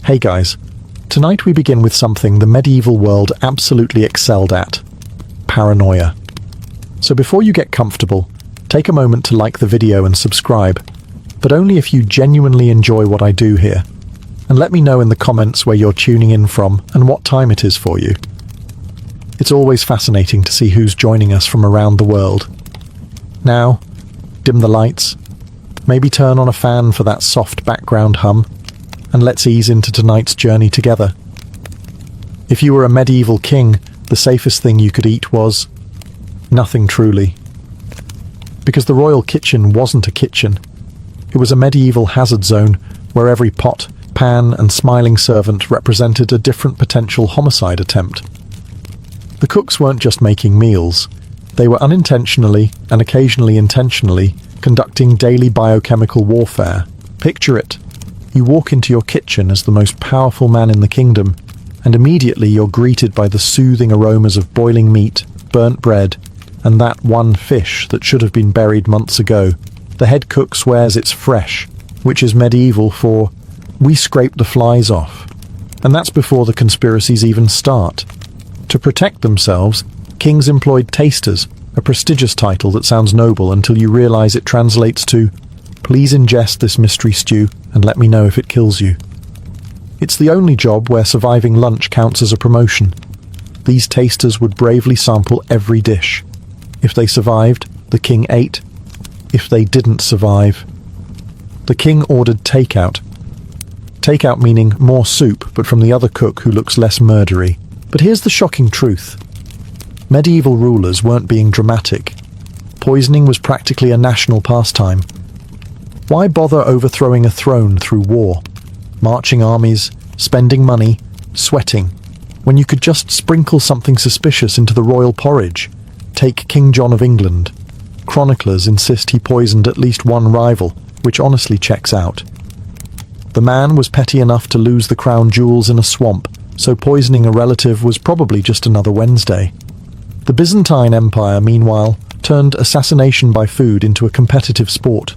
Hey guys, tonight we begin with something the medieval world absolutely excelled at: paranoia. So before you get comfortable, take a moment to like the video and subscribe, but only if you genuinely enjoy what I do here. And let me know in the comments where you're tuning in from and what time it is for you. It's always fascinating to see who's joining us from around the world. Now, dim the lights, maybe turn on a fan for that soft background hum, and let's ease into tonight's journey together. If you were a medieval king, the safest thing you could eat was nothing truly. Because the royal kitchen wasn't a kitchen. It was a medieval hazard zone where every pot, pan, and smiling servant represented a different potential homicide attempt. The cooks weren't just making meals. They were unintentionally, and occasionally intentionally, conducting daily biochemical warfare. Picture it. You walk into your kitchen as the most powerful man in the kingdom, and immediately you're greeted by the soothing aromas of boiling meat, burnt bread, and that one fish that should have been buried months ago. The head cook swears it's fresh, which is medieval for, "We scrape the flies off." And that's before the conspiracies even start. To protect themselves, kings employed tasters, a prestigious title that sounds noble until you realize it translates to, "Please ingest this mystery stew and let me know if it kills you." It's the only job where surviving lunch counts as a promotion. These tasters would bravely sample every dish. If they survived, the king ate. If they didn't survive, the king ordered takeout. Takeout meaning more soup, but from the other cook who looks less murdery. But here's the shocking truth. Medieval rulers weren't being dramatic. Poisoning was practically a national pastime. Why bother overthrowing a throne through war, marching armies, spending money, sweating, when you could just sprinkle something suspicious into the royal porridge? Take King John of England. Chroniclers insist he poisoned at least one rival, which honestly checks out. The man was petty enough to lose the crown jewels in a swamp, so poisoning a relative was probably just another Wednesday. The Byzantine Empire, meanwhile, turned assassination by food into a competitive sport.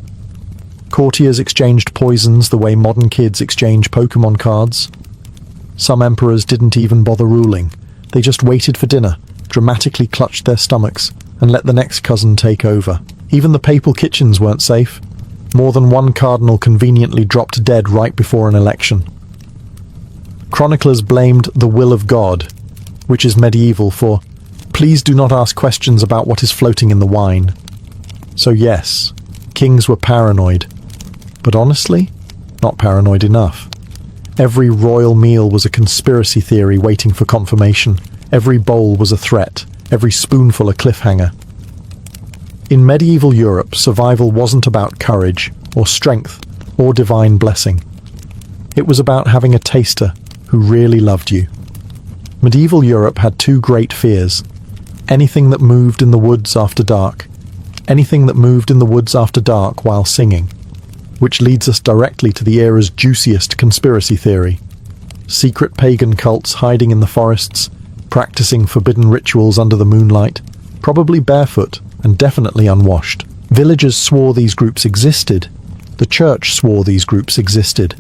Courtiers exchanged poisons the way modern kids exchange Pokemon cards. Some emperors didn't even bother ruling. They just waited for dinner, dramatically clutched their stomachs, and let the next cousin take over. Even the papal kitchens weren't safe. More than one cardinal conveniently dropped dead right before an election. Chroniclers blamed the will of God, which is medieval for, "Please do not ask questions about what is floating in the wine." So yes, kings were paranoid. But honestly, not paranoid enough. Every royal meal was a conspiracy theory waiting for confirmation. Every bowl was a threat. Every spoonful a cliffhanger. In medieval Europe, survival wasn't about courage, or strength, or divine blessing. It was about having a taster who really loved you. Medieval Europe had two great fears. Anything that moved in the woods after dark. Anything that moved in the woods after dark while singing. Which leads us directly to the era's juiciest conspiracy theory. Secret pagan cults hiding in the forests, practicing forbidden rituals under the moonlight, probably barefoot and definitely unwashed. Villagers swore these groups existed. The church swore these groups existed.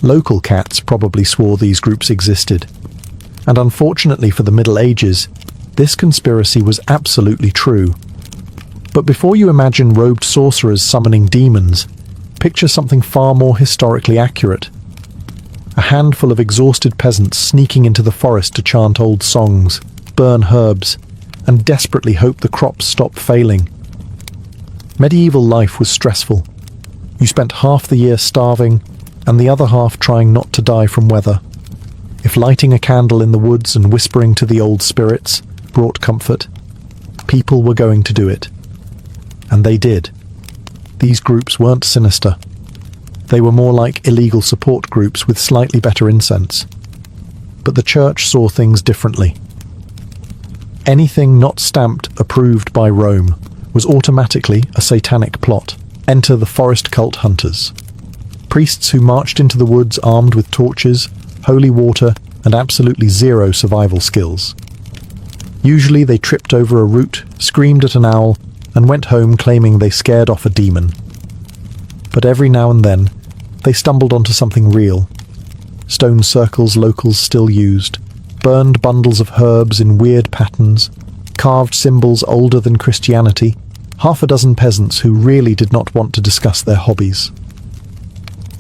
Local cats probably swore these groups existed. And unfortunately for the Middle Ages, this conspiracy was absolutely true. But before you imagine robed sorcerers summoning demons, picture something far more historically accurate. A handful of exhausted peasants sneaking into the forest to chant old songs, burn herbs, and desperately hope the crops stop failing. Medieval life was stressful. You spent half the year starving, and the other half trying not to die from weather. If lighting a candle in the woods and whispering to the old spirits brought comfort, people were going to do it. And they did. These groups weren't sinister. They were more like illegal support groups with slightly better incense. But the church saw things differently. Anything not stamped approved by Rome was automatically a satanic plot. Enter the forest cult hunters. Priests who marched into the woods armed with torches, holy water, and absolutely zero survival skills. Usually they tripped over a root, screamed at an owl, and went home claiming they scared off a demon. But every now and then, they stumbled onto something real. stone circles locals still used, burned bundles of herbs in weird patterns, carved symbols older than Christianity, half a dozen peasants who really did not want to discuss their hobbies.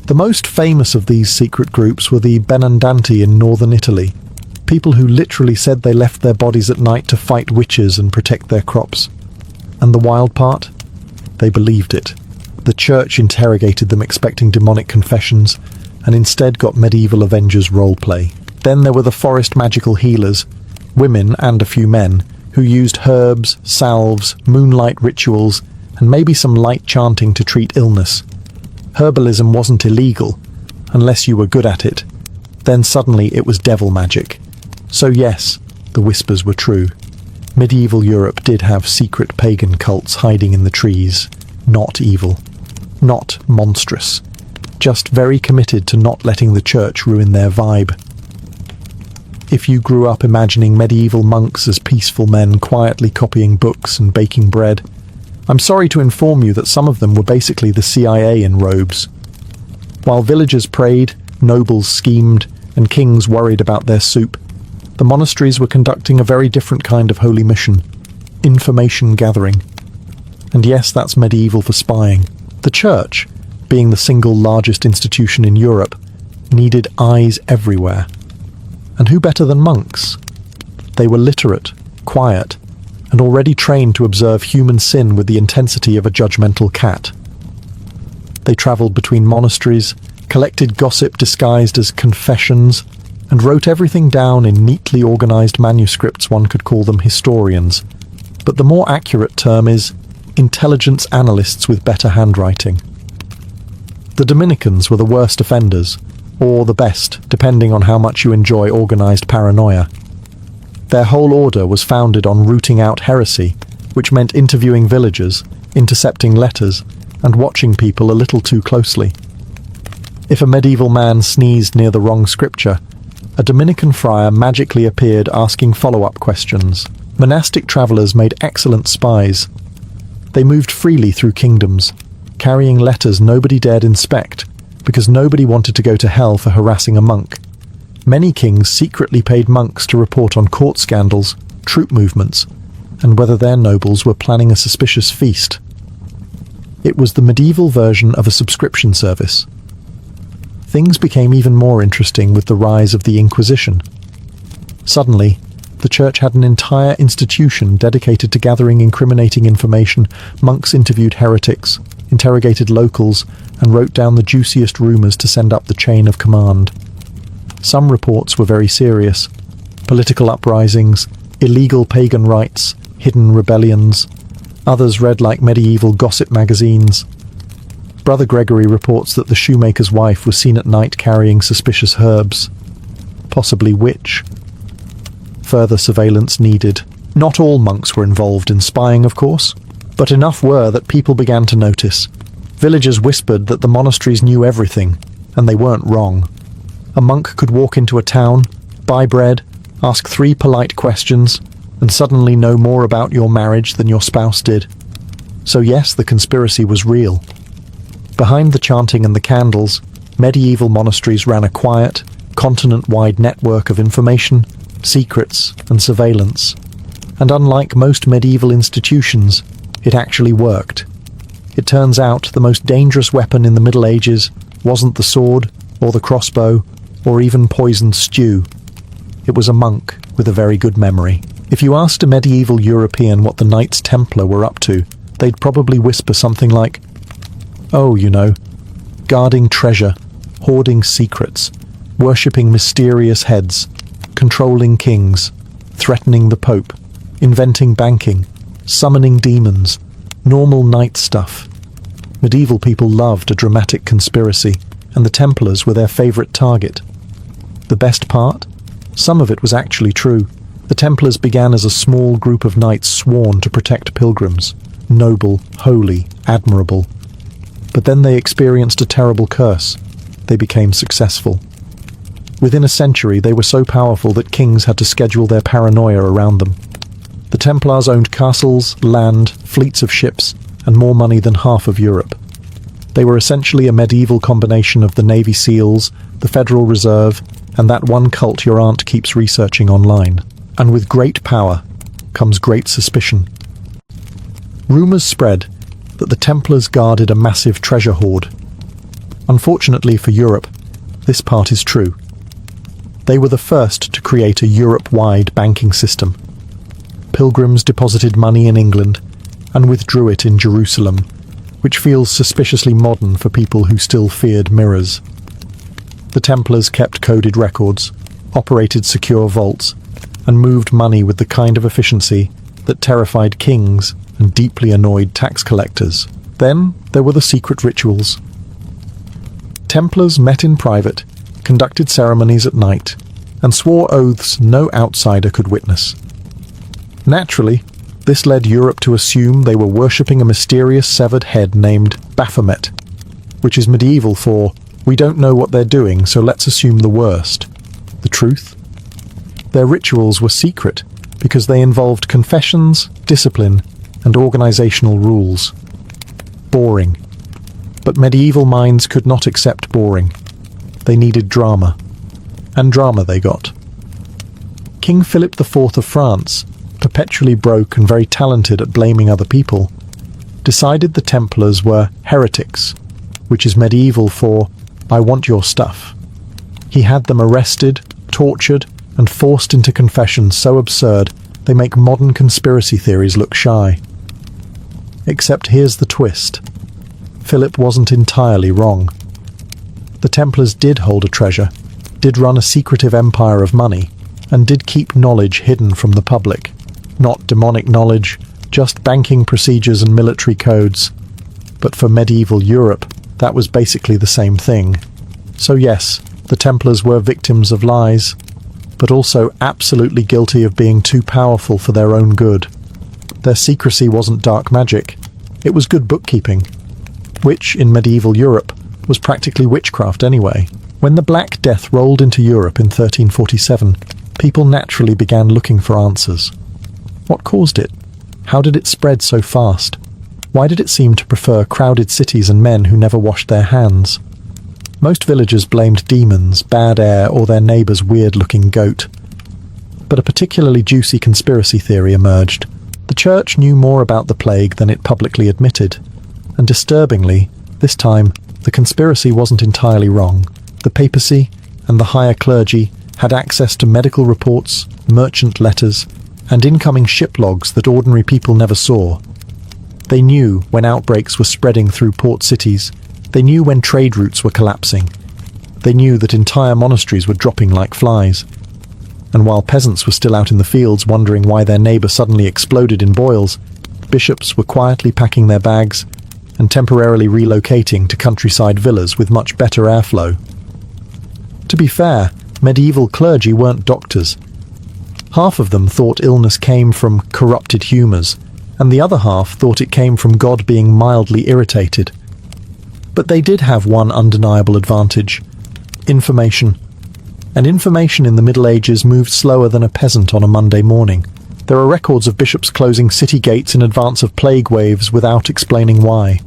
The most famous of these secret groups were the Benandanti in northern Italy, people who literally said they left their bodies at night to fight witches and protect their crops. And the wild part? They believed it. The church interrogated them expecting demonic confessions, and instead got medieval Avengers roleplay. Then there were the forest magical healers, women and a few men, who used herbs, salves, moonlight rituals, and maybe some light chanting to treat illness. Herbalism wasn't illegal, unless you were good at it. Then suddenly it was devil magic. So yes, the whispers were true. Medieval Europe did have secret pagan cults hiding in the trees. Not evil. Not monstrous. Just very committed to not letting the church ruin their vibe. If you grew up imagining medieval monks as peaceful men quietly copying books and baking bread, I'm sorry to inform you that some of them were basically the CIA in robes. While villagers prayed, nobles schemed, and kings worried about their soup, the monasteries were conducting a very different kind of holy mission: information gathering. And yes, that's medieval for spying. The church, being the single largest institution in Europe, needed eyes everywhere. And who better than monks? They were literate, quiet, and already trained to observe human sin with the intensity of a judgmental cat. They travelled between monasteries, collected gossip disguised as confessions, and wrote everything down in neatly organised manuscripts. One could call them historians, but the more accurate term is intelligence analysts with better handwriting. The Dominicans were the worst offenders, or the best, depending on how much you enjoy organised paranoia. Their whole order was founded on rooting out heresy, which meant interviewing villagers, intercepting letters, and watching people a little too closely. If a medieval man sneezed near the wrong scripture, a Dominican friar magically appeared asking follow-up questions. Monastic travellers made excellent spies. They moved freely through kingdoms, carrying letters nobody dared inspect, because nobody wanted to go to hell for harassing a monk. Many kings secretly paid monks to report on court scandals, troop movements, and whether their nobles were planning a suspicious feast. It was the medieval version of a subscription service. Things became even more interesting with the rise of the Inquisition. Suddenly, the church had an entire institution dedicated to gathering incriminating information. Monks interviewed heretics, interrogated locals, and wrote down the juiciest rumours to send up the chain of command. Some reports were very serious: political uprisings, illegal pagan rites, hidden rebellions. Others read like medieval gossip magazines. Brother Gregory reports that the shoemaker's wife was seen at night carrying suspicious herbs, possibly witch. Further surveillance needed. Not all monks were involved in spying, of course, but enough were that people began to notice. Villagers whispered that the monasteries knew everything, and they weren't wrong. A monk could walk into a town, buy bread, ask 3 polite questions, and suddenly know more about your marriage than your spouse did. So yes, the conspiracy was real. Behind the chanting and the candles, medieval monasteries ran a quiet, continent-wide network of information, secrets, and surveillance. And unlike most medieval institutions, it actually worked. It turns out the most dangerous weapon in the Middle Ages wasn't the sword, or the crossbow, or even poisoned stew. It was a monk with a very good memory. If you asked a medieval European what the Knights Templar were up to, they'd probably whisper something like, "Oh, you know, guarding treasure, hoarding secrets, worshipping mysterious heads, controlling kings, threatening the Pope, inventing banking, summoning demons, normal knight stuff." Medieval people loved a dramatic conspiracy, and the Templars were their favourite target. The best part? Some of it was actually true. The Templars began as a small group of knights sworn to protect pilgrims. Noble, holy, admirable. But then they experienced a terrible curse. They became successful. Within a century, they were so powerful that kings had to schedule their paranoia around them. The Templars owned castles, land, fleets of ships, and more money than half of Europe. They were essentially a medieval combination of the Navy SEALs, the Federal Reserve, and that one cult your aunt keeps researching online. And with great power comes great suspicion. Rumours spread that the Templars guarded a massive treasure hoard. Unfortunately for Europe, this part is true. They were the first to create a Europe-wide banking system. Pilgrims deposited money in England and withdrew it in Jerusalem, which feels suspiciously modern for people who still feared mirrors. The Templars kept coded records, operated secure vaults, and moved money with the kind of efficiency that terrified kings and deeply annoyed tax collectors. Then there were the secret rituals. Templars met in private, conducted ceremonies at night, and swore oaths no outsider could witness. Naturally, this led Europe to assume they were worshipping a mysterious severed head named Baphomet, which is medieval for, we don't know what they're doing, so let's assume the worst. The truth? Their rituals were secret because they involved confessions, discipline, and organizational rules. Boring. But medieval minds could not accept boring. They needed drama. And drama they got. King Philip IV of France, perpetually broke and very talented at blaming other people, decided the Templars were heretics, which is medieval for, I want your stuff. He had them arrested, tortured, and forced into confessions so absurd they make modern conspiracy theories look shy. Except here's the twist. Philip wasn't entirely wrong. The Templars did hold a treasure, did run a secretive empire of money, and did keep knowledge hidden from the public. Not demonic knowledge, just banking procedures and military codes. But for medieval Europe, that was basically the same thing. So yes, the Templars were victims of lies, but also absolutely guilty of being too powerful for their own good. Their secrecy wasn't dark magic, it was good bookkeeping, which, in medieval Europe, was practically witchcraft anyway. When the Black Death rolled into Europe in 1347, people naturally began looking for answers. What caused it? How did it spread so fast? Why did it seem to prefer crowded cities and men who never washed their hands? Most villagers blamed demons, bad air, or their neighbour's weird-looking goat. But a particularly juicy conspiracy theory emerged. The church knew more about the plague than it publicly admitted. And disturbingly, this time, the conspiracy wasn't entirely wrong. The papacy and the higher clergy had access to medical reports, merchant letters, and incoming ship logs that ordinary people never saw. They knew when outbreaks were spreading through port cities. They knew when trade routes were collapsing. They knew that entire monasteries were dropping like flies. And while peasants were still out in the fields wondering why their neighbour suddenly exploded in boils, bishops were quietly packing their bags and temporarily relocating to countryside villas with much better airflow. To be fair, medieval clergy weren't doctors. Half of them thought illness came from corrupted humours, and the other half thought it came from God being mildly irritated. But they did have one undeniable advantage: information. And information in the Middle Ages moved slower than a peasant on a Monday morning. There are records of bishops closing city gates in advance of plague waves without explaining why.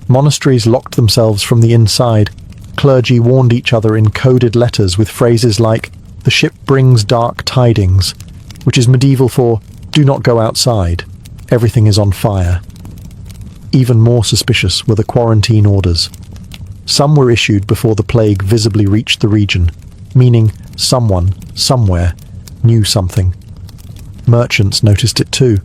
Monasteries locked themselves from the inside. Clergy warned each other in coded letters with phrases like, "The ship brings dark tidings," which is medieval for, "Do not go outside. Everything is on fire." Even more suspicious were the quarantine orders. Some were issued before the plague visibly reached the region, meaning someone, somewhere, knew something. Merchants noticed it too.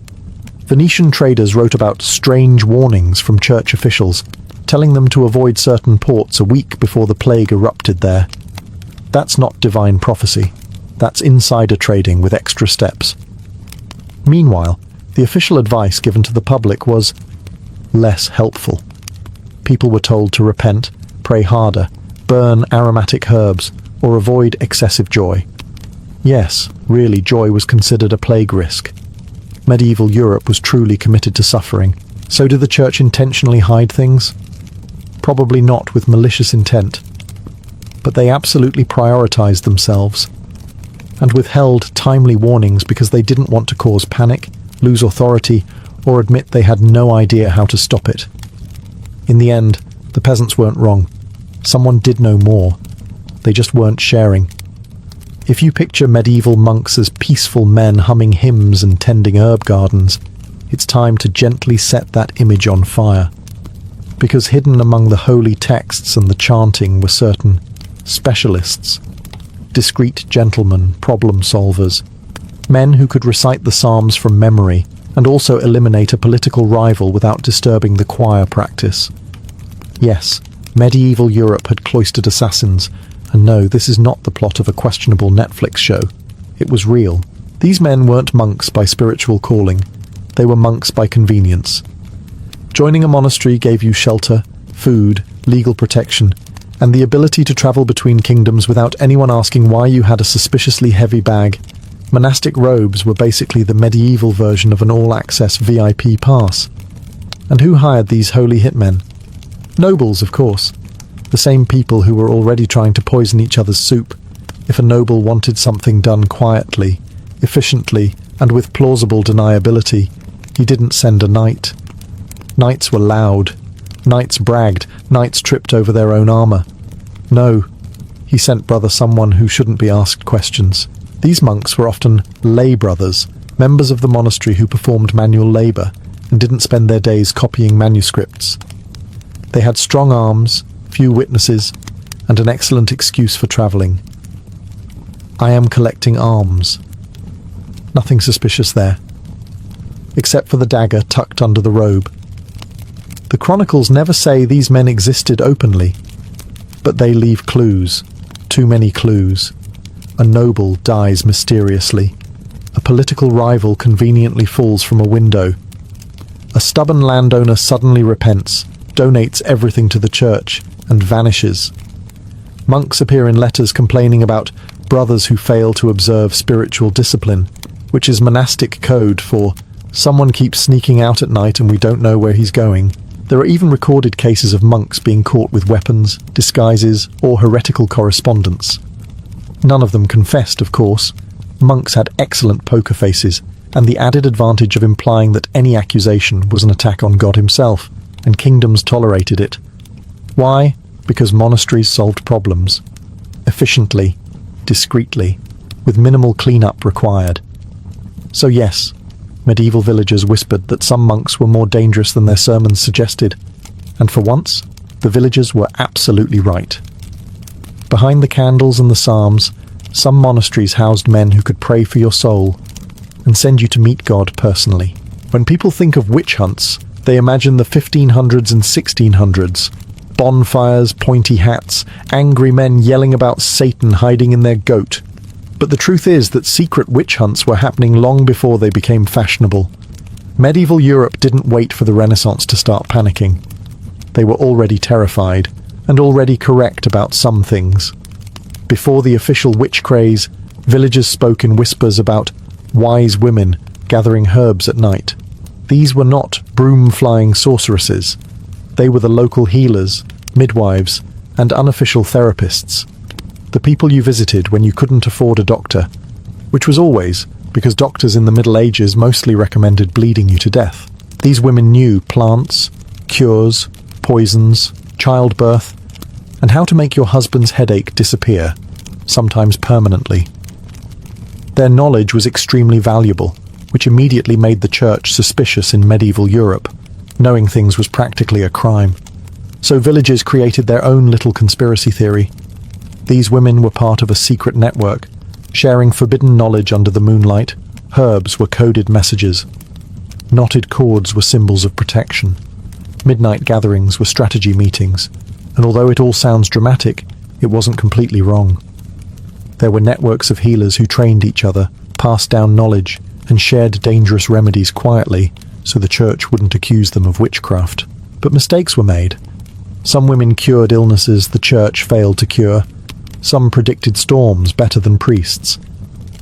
Venetian traders wrote about strange warnings from church officials, telling them to avoid certain ports a week before the plague erupted there. That's not divine prophecy. That's insider trading with extra steps. Meanwhile, the official advice given to the public was less helpful. People were told to repent, pray harder, burn aromatic herbs, or avoid excessive joy. Yes, really, joy was considered a plague risk. Medieval Europe was truly committed to suffering. So did the church intentionally hide things? Probably not with malicious intent. But they absolutely prioritized themselves, and withheld timely warnings because they didn't want to cause panic, lose authority, or admit they had no idea how to stop it. In the end, The peasants weren't wrong. Someone did know more. They just weren't sharing. If you picture medieval monks as peaceful men humming hymns and tending herb gardens, it's time to gently set that image on fire. Because hidden among the holy texts and the chanting were certain specialists, discreet gentlemen, problem solvers, men who could recite the Psalms from memory and also eliminate a political rival without disturbing the choir practice. Yes, medieval Europe had cloistered assassins, and no, this is not the plot of a questionable Netflix show. It was real. These men weren't monks by spiritual calling. They were monks by convenience. Joining a monastery gave you shelter, food, legal protection, and the ability to travel between kingdoms without anyone asking why you had a suspiciously heavy bag. Monastic robes were basically the medieval version of an all-access VIP pass. And who hired these holy hitmen? Nobles, of course. The same people who were already trying to poison each other's soup. If a noble wanted something done quietly, efficiently, and with plausible deniability, he didn't send a knight. Knights were loud. Knights bragged. Knights tripped over their own armor. No, he sent brother someone who shouldn't be asked questions. These monks were often lay brothers, members of the monastery who performed manual labor and didn't spend their days copying manuscripts. They had strong arms, few witnesses, and an excellent excuse for traveling. I am collecting alms. Nothing suspicious there, except for the dagger tucked under the robe. The chronicles never say these men existed openly, but they leave clues, too many clues. A noble dies mysteriously. A political rival conveniently falls from a window. A stubborn landowner suddenly repents, donates everything to the church, and vanishes. Monks appear in letters complaining about brothers who fail to observe spiritual discipline, which is monastic code for someone keeps sneaking out at night and we don't know where he's going. There are even recorded cases of monks being caught with weapons, disguises, or heretical correspondence. None of them confessed, of course. Monks had excellent poker faces, and the added advantage of implying that any accusation was an attack on God himself, and kingdoms tolerated it. Why? Because monasteries solved problems. Efficiently, discreetly, with minimal cleanup required. So yes, medieval villagers whispered that some monks were more dangerous than their sermons suggested, and for once, the villagers were absolutely right. Behind the candles and the psalms, some monasteries housed men who could pray for your soul and send you to meet God personally. When people think of witch hunts, they imagine the 1500s and 1600s. Bonfires, pointy hats, angry men yelling about Satan hiding in their goat. But the truth is that secret witch hunts were happening long before they became fashionable. Medieval Europe didn't wait for the Renaissance to start panicking. They were already terrified, and already correct about some things. Before the official witch craze, villagers spoke in whispers about wise women gathering herbs at night. These were not broom-flying sorceresses. They were the local healers, midwives, and unofficial therapists. The people you visited when you couldn't afford a doctor, which was always because doctors in the Middle Ages mostly recommended bleeding you to death. These women knew plants, cures, poisons, childbirth, and how to make your husband's headache disappear, sometimes permanently. Their knowledge was extremely valuable, which immediately made the church suspicious in medieval Europe. Knowing things was practically a crime. So villagers created their own little conspiracy theory. These women were part of a secret network, sharing forbidden knowledge under the moonlight. Herbs were coded messages. Knotted cords were symbols of protection. Midnight gatherings were strategy meetings. And although it all sounds dramatic, it wasn't completely wrong. There were networks of healers who trained each other, passed down knowledge, and shared dangerous remedies quietly, so the church wouldn't accuse them of witchcraft. But mistakes were made. Some women cured illnesses the church failed to cure. Some predicted storms better than priests.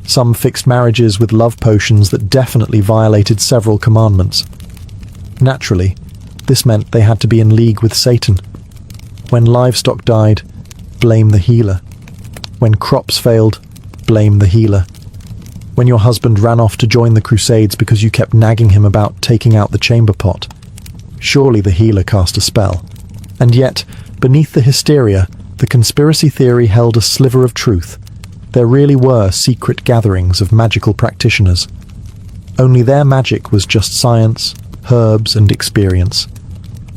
Some fixed marriages with love potions that definitely violated several commandments. Naturally, this meant they had to be in league with Satan. When livestock died, blame the healer. When crops failed, blame the healer. When your husband ran off to join the Crusades because you kept nagging him about taking out the chamber pot, surely the healer cast a spell. And yet, beneath the hysteria, the conspiracy theory held a sliver of truth. There really were secret gatherings of magical practitioners. Only their magic was just science, herbs, and experience.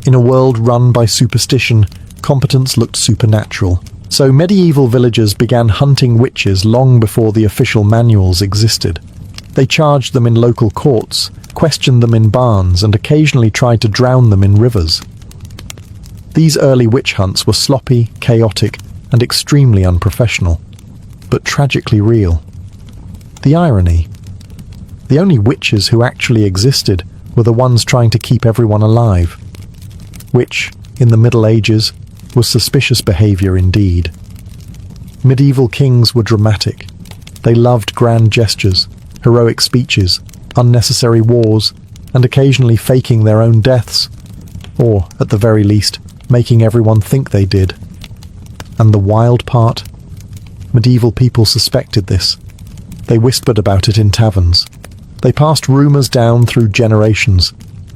In a world run by superstition, competence looked supernatural. So medieval villagers began hunting witches long before the official manuals existed. They charged them in local courts, questioned them in barns, and occasionally tried to drown them in rivers. These early witch hunts were sloppy, chaotic, and extremely unprofessional, but tragically real. The irony: the only witches who actually existed were the ones trying to keep everyone alive, which, in the Middle Ages, was suspicious behavior indeed. Medieval kings were dramatic. They loved grand gestures, heroic speeches, unnecessary wars, and occasionally faking their own deaths, or, at the very least, making everyone think they did. And the wild part? Medieval people suspected this. They whispered about it in taverns. They passed rumours down through generations,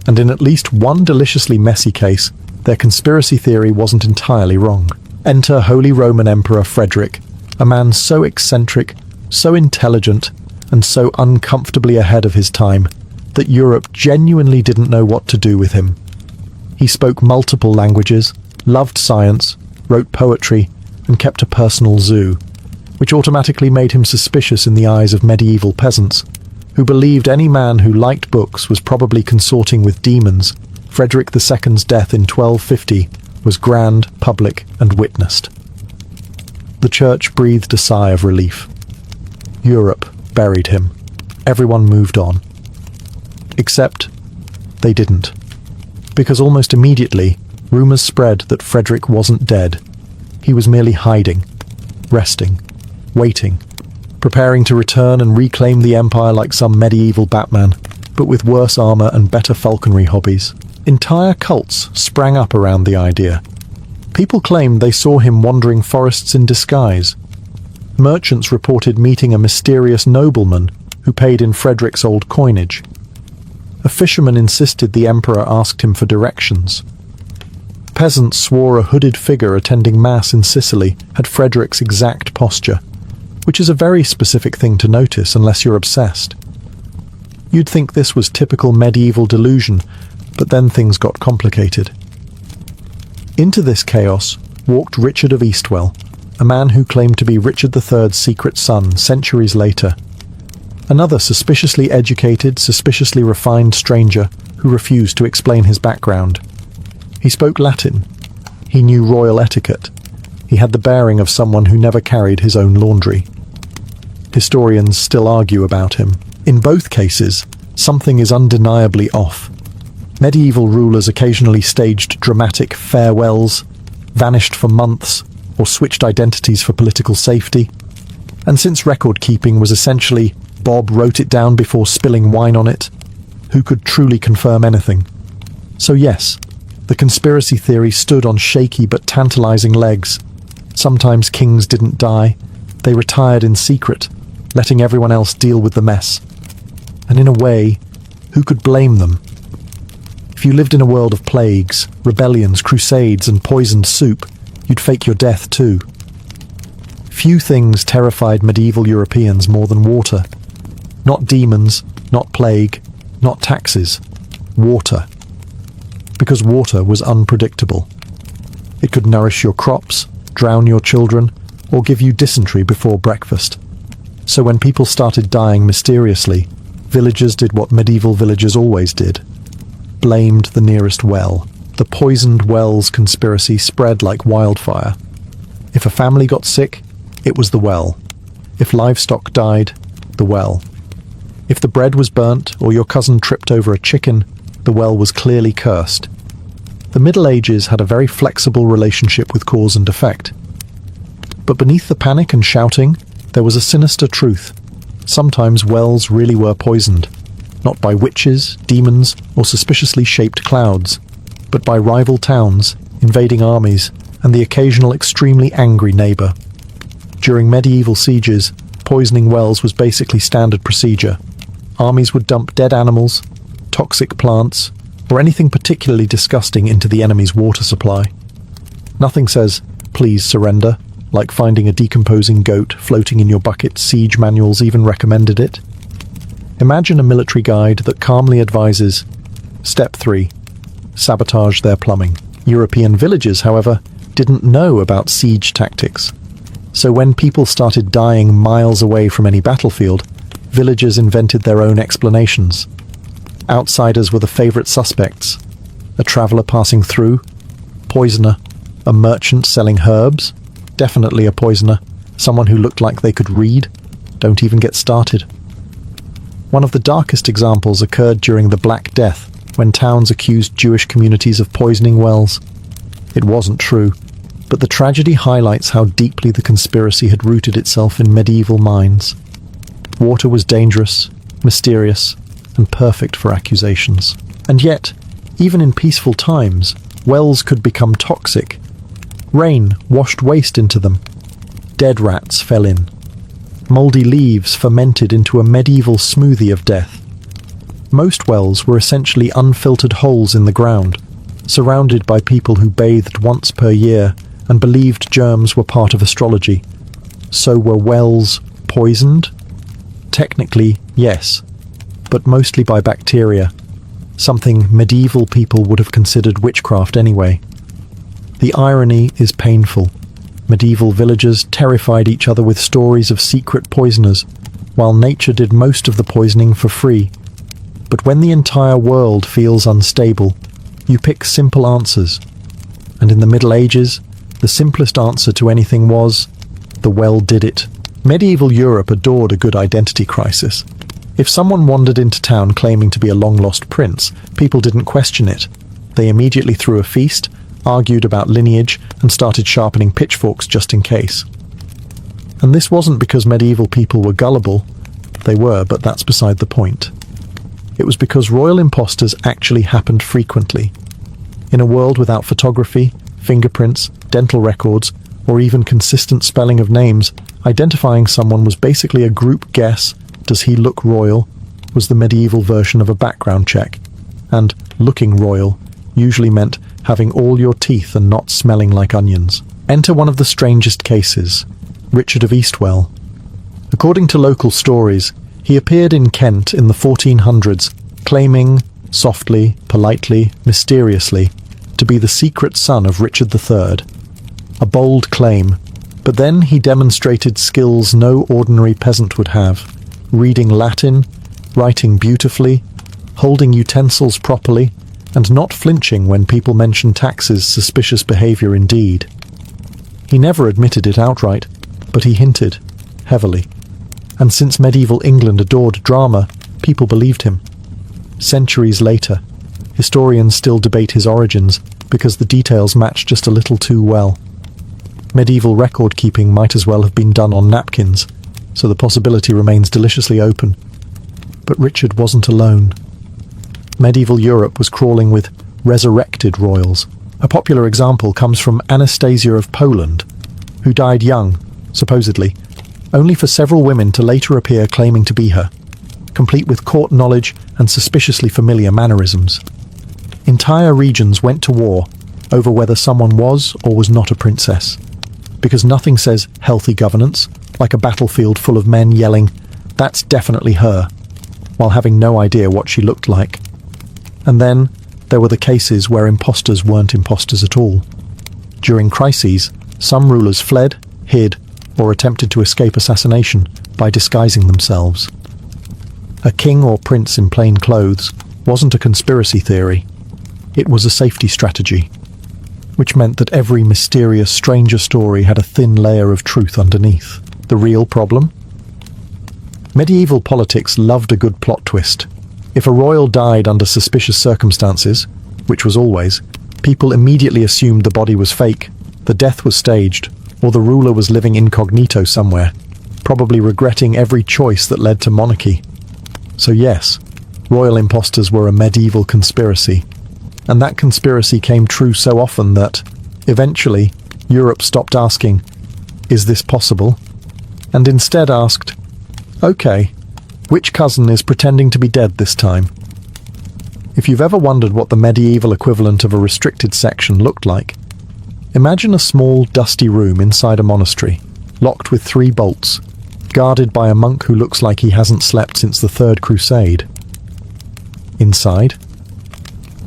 and in at least one deliciously messy case, their conspiracy theory wasn't entirely wrong. Enter Holy Roman Emperor Frederick, a man so eccentric, so intelligent, and so uncomfortably ahead of his time that Europe genuinely didn't know what to do with him. He spoke multiple languages, loved science, wrote poetry, and kept a personal zoo, which automatically made him suspicious in the eyes of medieval peasants, who believed any man who liked books was probably consorting with demons. Frederick II's death in 1250 was grand, public, and witnessed. The church breathed a sigh of relief. Europe buried him. Everyone moved on. Except they didn't. Because almost immediately, rumours spread that Frederick wasn't dead. He was merely hiding, resting, waiting, preparing to return and reclaim the empire like some medieval Batman, but with worse armour and better falconry hobbies. Entire cults sprang up around the idea. People claimed they saw him wandering forests in disguise. Merchants reported meeting a mysterious nobleman who paid in Frederick's old coinage. A fisherman insisted the emperor asked him for directions. Peasants swore a hooded figure attending mass in Sicily had Frederick's exact posture, which is a very specific thing to notice unless you're obsessed. You'd think this was typical medieval delusion, but then things got complicated. Into this chaos walked Richard of Eastwell, a man who claimed to be Richard III's secret son centuries later. Another suspiciously educated, suspiciously refined stranger who refused to explain his background. He spoke Latin. He knew royal etiquette. He had the bearing of someone who never carried his own laundry. Historians still argue about him. In both cases, something is undeniably off. Medieval rulers occasionally staged dramatic farewells, vanished for months, or switched identities for political safety. And since record-keeping was essentially Bob wrote it down before spilling wine on it, who could truly confirm anything? So yes, the conspiracy theory stood on shaky but tantalizing legs. Sometimes kings didn't die. They retired in secret, letting everyone else deal with the mess. And in a way, who could blame them? If you lived in a world of plagues, rebellions, crusades, and poisoned soup, you'd fake your death too. Few things terrified medieval Europeans more than water. Not demons, not plague, not taxes. Water. Because water was unpredictable. It could nourish your crops, drown your children, or give you dysentery before breakfast. So when people started dying mysteriously, villagers did what medieval villagers always did. Blamed the nearest well. The poisoned wells conspiracy spread like wildfire. If a family got sick, it was the well. If livestock died, the well. If the bread was burnt or your cousin tripped over a chicken, the well was clearly cursed. The Middle Ages had a very flexible relationship with cause and effect. But beneath the panic and shouting, there was a sinister truth. Sometimes wells really were poisoned, not by witches, demons, or suspiciously shaped clouds, but by rival towns, invading armies, and the occasional extremely angry neighbour. During medieval sieges, poisoning wells was basically standard procedure. Armies would dump dead animals, toxic plants, or anything particularly disgusting into the enemy's water supply. Nothing says, "Please surrender," like finding a decomposing goat floating in your bucket. Siege manuals even recommended it. Imagine a military guide that calmly advises, Step 3, sabotage their plumbing. European villagers, however, didn't know about siege tactics. So when people started dying miles away from any battlefield, villagers invented their own explanations. Outsiders were the favorite suspects. A traveler passing through, poisoner. A merchant selling herbs, definitely a poisoner. Someone who looked like they could read, don't even get started. One of the darkest examples occurred during the Black Death, when towns accused Jewish communities of poisoning wells. It wasn't true, but the tragedy highlights how deeply the conspiracy had rooted itself in medieval minds. Water was dangerous, mysterious, and perfect for accusations. And yet, even in peaceful times, wells could become toxic. Rain washed waste into them. Dead rats fell in. Mouldy leaves fermented into a medieval smoothie of death. Most wells were essentially unfiltered holes in the ground, surrounded by people who bathed once per year and believed germs were part of astrology. So were wells poisoned? Technically, yes, but mostly by bacteria, something medieval people would have considered witchcraft anyway. The irony is painful. Medieval villagers terrified each other with stories of secret poisoners, while nature did most of the poisoning for free. But when the entire world feels unstable, you pick simple answers. And in the Middle Ages, the simplest answer to anything was, the well did it. Medieval Europe adored a good identity crisis. If someone wandered into town claiming to be a long-lost prince, people didn't question it. They immediately threw a feast, argued about lineage, and started sharpening pitchforks just in case. And this wasn't because medieval people were gullible. They were, but that's beside the point. It was because royal imposters actually happened frequently. In a world without photography, fingerprints, dental records, or even consistent spelling of names, identifying someone was basically a group guess. Does he look royal? Was the medieval version of a background check. And looking royal usually meant having all your teeth and not smelling like onions. Enter one of the strangest cases, Richard of Eastwell. According to local stories, he appeared in Kent in the 1400s, claiming, softly, politely, mysteriously, to be the secret son of Richard III. A bold claim, but then he demonstrated skills no ordinary peasant would have, reading Latin, writing beautifully, holding utensils properly, and not flinching when people mentioned taxes. Suspicious behavior indeed. He never admitted it outright, but he hinted, heavily. And since medieval England adored drama, people believed him. Centuries later, historians still debate his origins because the details match just a little too well. Medieval record-keeping might as well have been done on napkins, so the possibility remains deliciously open. But Richard wasn't alone. Medieval Europe was crawling with resurrected royals. A popular example comes from Anastasia of Poland, who died young, supposedly, only for several women to later appear claiming to be her, complete with court knowledge and suspiciously familiar mannerisms. Entire regions went to war over whether someone was or was not a princess, because nothing says healthy governance like a battlefield full of men yelling, "That's definitely her," while having no idea what she looked like. And then there were the cases where imposters weren't imposters at all. During crises, some rulers fled, hid, or attempted to escape assassination by disguising themselves. A king or prince in plain clothes wasn't a conspiracy theory. It was a safety strategy, which meant that every mysterious stranger story had a thin layer of truth underneath. The real problem? Medieval politics loved a good plot twist. If a royal died under suspicious circumstances, which was always, people immediately assumed the body was fake, the death was staged, or the ruler was living incognito somewhere, probably regretting every choice that led to monarchy. So yes, royal imposters were a medieval conspiracy, and that conspiracy came true so often that, eventually, Europe stopped asking, "Is this possible?" and instead asked, "Okay, which cousin is pretending to be dead this time?" If you've ever wondered what the medieval equivalent of a restricted section looked like, Imagine a small, dusty room inside a monastery, locked with 3 bolts, guarded by a monk who looks like he hasn't slept since the Third Crusade. Inside,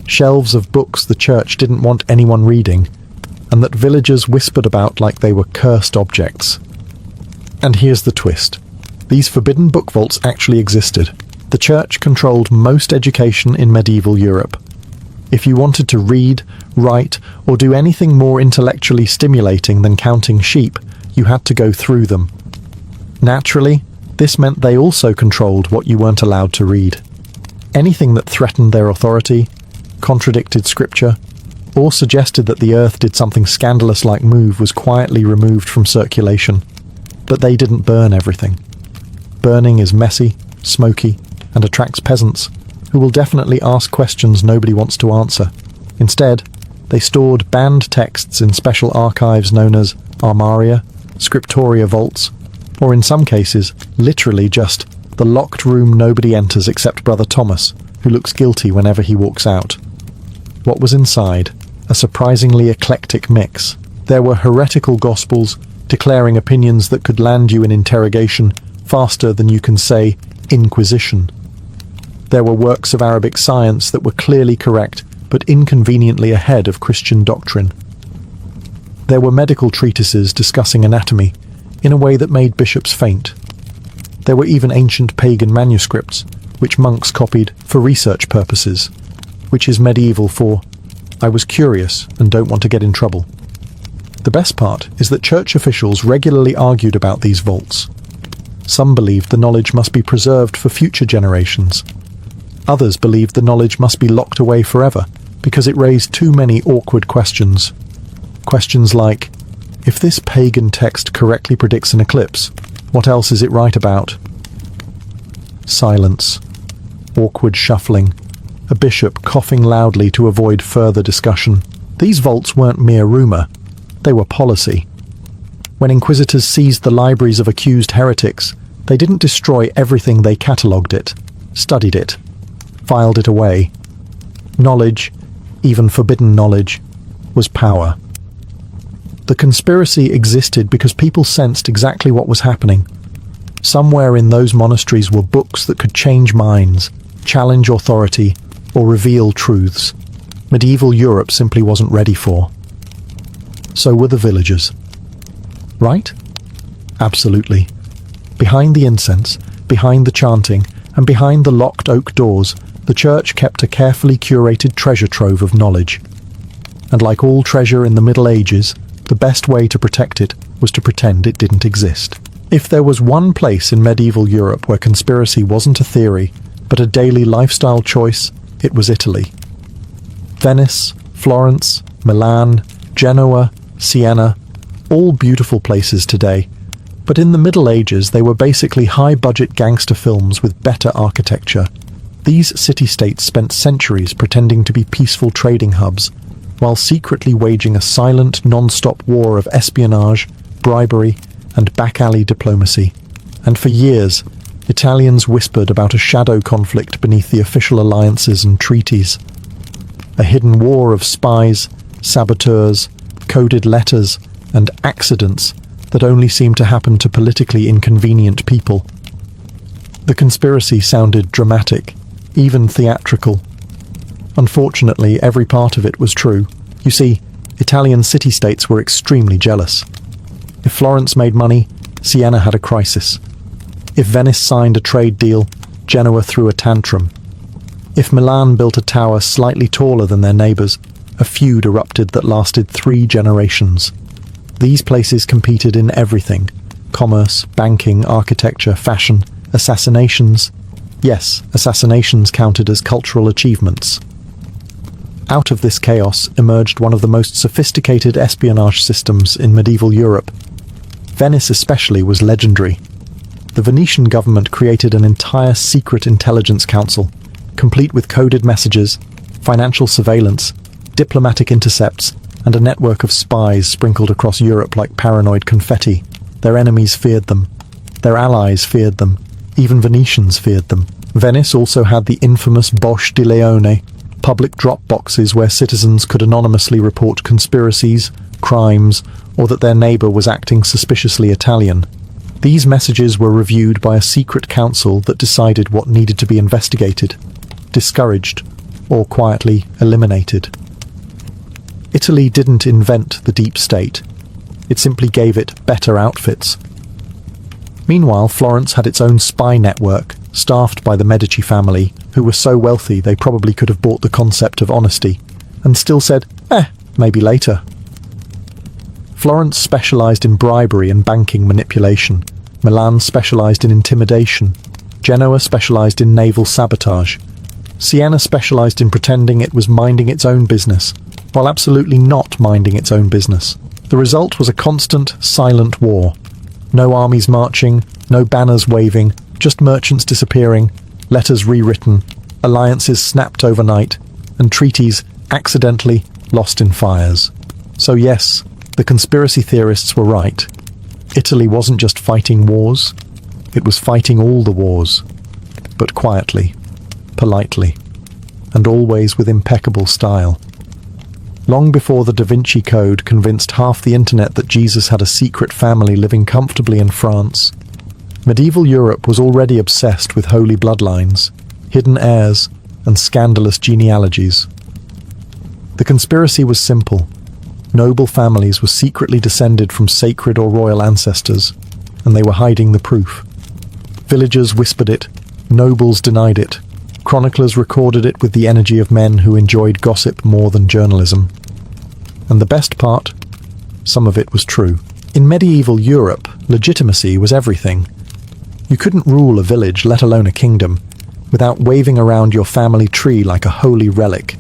shelves of books the church didn't want anyone reading, and that villagers whispered about like they were cursed objects. And here's the twist. These forbidden book vaults actually existed. The church controlled most education in medieval Europe. If you wanted to read, write, or do anything more intellectually stimulating than counting sheep, you had to go through them. Naturally, this meant they also controlled what you weren't allowed to read. Anything that threatened their authority, contradicted scripture, or suggested that the earth did something scandalous like move was quietly removed from circulation. But they didn't burn everything. Burning is messy, smoky, and attracts peasants, who will definitely ask questions nobody wants to answer. Instead, they stored banned texts in special archives known as armaria, scriptoria vaults, or in some cases, literally just the locked room nobody enters except Brother Thomas, who looks guilty whenever he walks out. What was inside? A surprisingly eclectic mix. There were heretical gospels, declaring opinions that could land you in interrogation faster than you can say Inquisition. There were works of Arabic science that were clearly correct, but inconveniently ahead of Christian doctrine. There were medical treatises discussing anatomy in a way that made bishops faint. There were even ancient pagan manuscripts, which monks copied for research purposes, which is medieval for, I was curious and don't want to get in trouble. The best part is that church officials regularly argued about these vaults. Some believed the knowledge must be preserved for future generations. Others believed the knowledge must be locked away forever because it raised too many awkward questions. Questions like, if this pagan text correctly predicts an eclipse, what else is it right about? Silence. Awkward shuffling. A bishop coughing loudly to avoid further discussion. These vaults weren't mere rumour. They were policy. When inquisitors seized the libraries of accused heretics, they didn't destroy everything, they catalogued it, studied it, filed it away. Knowledge, even forbidden knowledge, was power. The conspiracy existed because people sensed exactly what was happening. Somewhere in those monasteries were books that could change minds, challenge authority, or reveal truths medieval Europe simply wasn't ready for. So were the villagers. Right? Absolutely. Behind the incense, behind the chanting, and behind the locked oak doors, the church kept a carefully curated treasure trove of knowledge. And like all treasure in the Middle Ages, the best way to protect it was to pretend it didn't exist. If there was one place in medieval Europe where conspiracy wasn't a theory, but a daily lifestyle choice, it was Italy. Venice, Florence, Milan, Genoa, Siena, all beautiful places today, but in the Middle Ages they were basically high-budget gangster films with better architecture. These city-states spent centuries pretending to be peaceful trading hubs, while secretly waging a silent, non-stop war of espionage, bribery, and back-alley diplomacy. And for years, Italians whispered about a shadow conflict beneath the official alliances and treaties. A hidden war of spies, saboteurs, coded letters, and accidents that only seemed to happen to politically inconvenient people. The conspiracy sounded dramatic, even theatrical. Unfortunately, every part of it was true. You see, Italian city-states were extremely jealous. If Florence made money, Siena had a crisis. If Venice signed a trade deal, Genoa threw a tantrum. If Milan built a tower slightly taller than their neighbours, a feud erupted that lasted 3 generations. These places competed in everything: commerce, banking, architecture, fashion, assassinations. Yes, assassinations counted as cultural achievements. Out of this chaos emerged one of the most sophisticated espionage systems in medieval Europe. Venice especially was legendary. The Venetian government created an entire secret intelligence council, complete with coded messages, financial surveillance, diplomatic intercepts, and a network of spies sprinkled across Europe like paranoid confetti. Their enemies feared them. Their allies feared them. Even Venetians feared them. Venice also had the infamous Bosch di Leone, public drop boxes where citizens could anonymously report conspiracies, crimes, or that their neighbour was acting suspiciously Italian. These messages were reviewed by a secret council that decided what needed to be investigated, discouraged, or quietly eliminated. Italy didn't invent the deep state. It simply gave it better outfits. Meanwhile, Florence had its own spy network, staffed by the Medici family, who were so wealthy they probably could have bought the concept of honesty, and still said, maybe later. Florence specialised in bribery and banking manipulation. Milan specialised in intimidation. Genoa specialised in naval sabotage. Siena specialised in pretending it was minding its own business, while absolutely not minding its own business. The result was a constant, silent war. No armies marching, no banners waving, just merchants disappearing, letters rewritten, alliances snapped overnight, and treaties accidentally lost in fires. So yes, the conspiracy theorists were right. Italy wasn't just fighting wars, it was fighting all the wars, but quietly, politely, and always with impeccable style. Long before the Da Vinci Code convinced half the internet that Jesus had a secret family living comfortably in France, medieval Europe was already obsessed with holy bloodlines, hidden heirs, and scandalous genealogies. The conspiracy was simple. Noble families were secretly descended from sacred or royal ancestors, and they were hiding the proof. Villagers whispered it, nobles denied it, chroniclers recorded it with the energy of men who enjoyed gossip more than journalism. And the best part? Some of it was true. In medieval Europe, legitimacy was everything. You couldn't rule a village, let alone a kingdom, without waving around your family tree like a holy relic.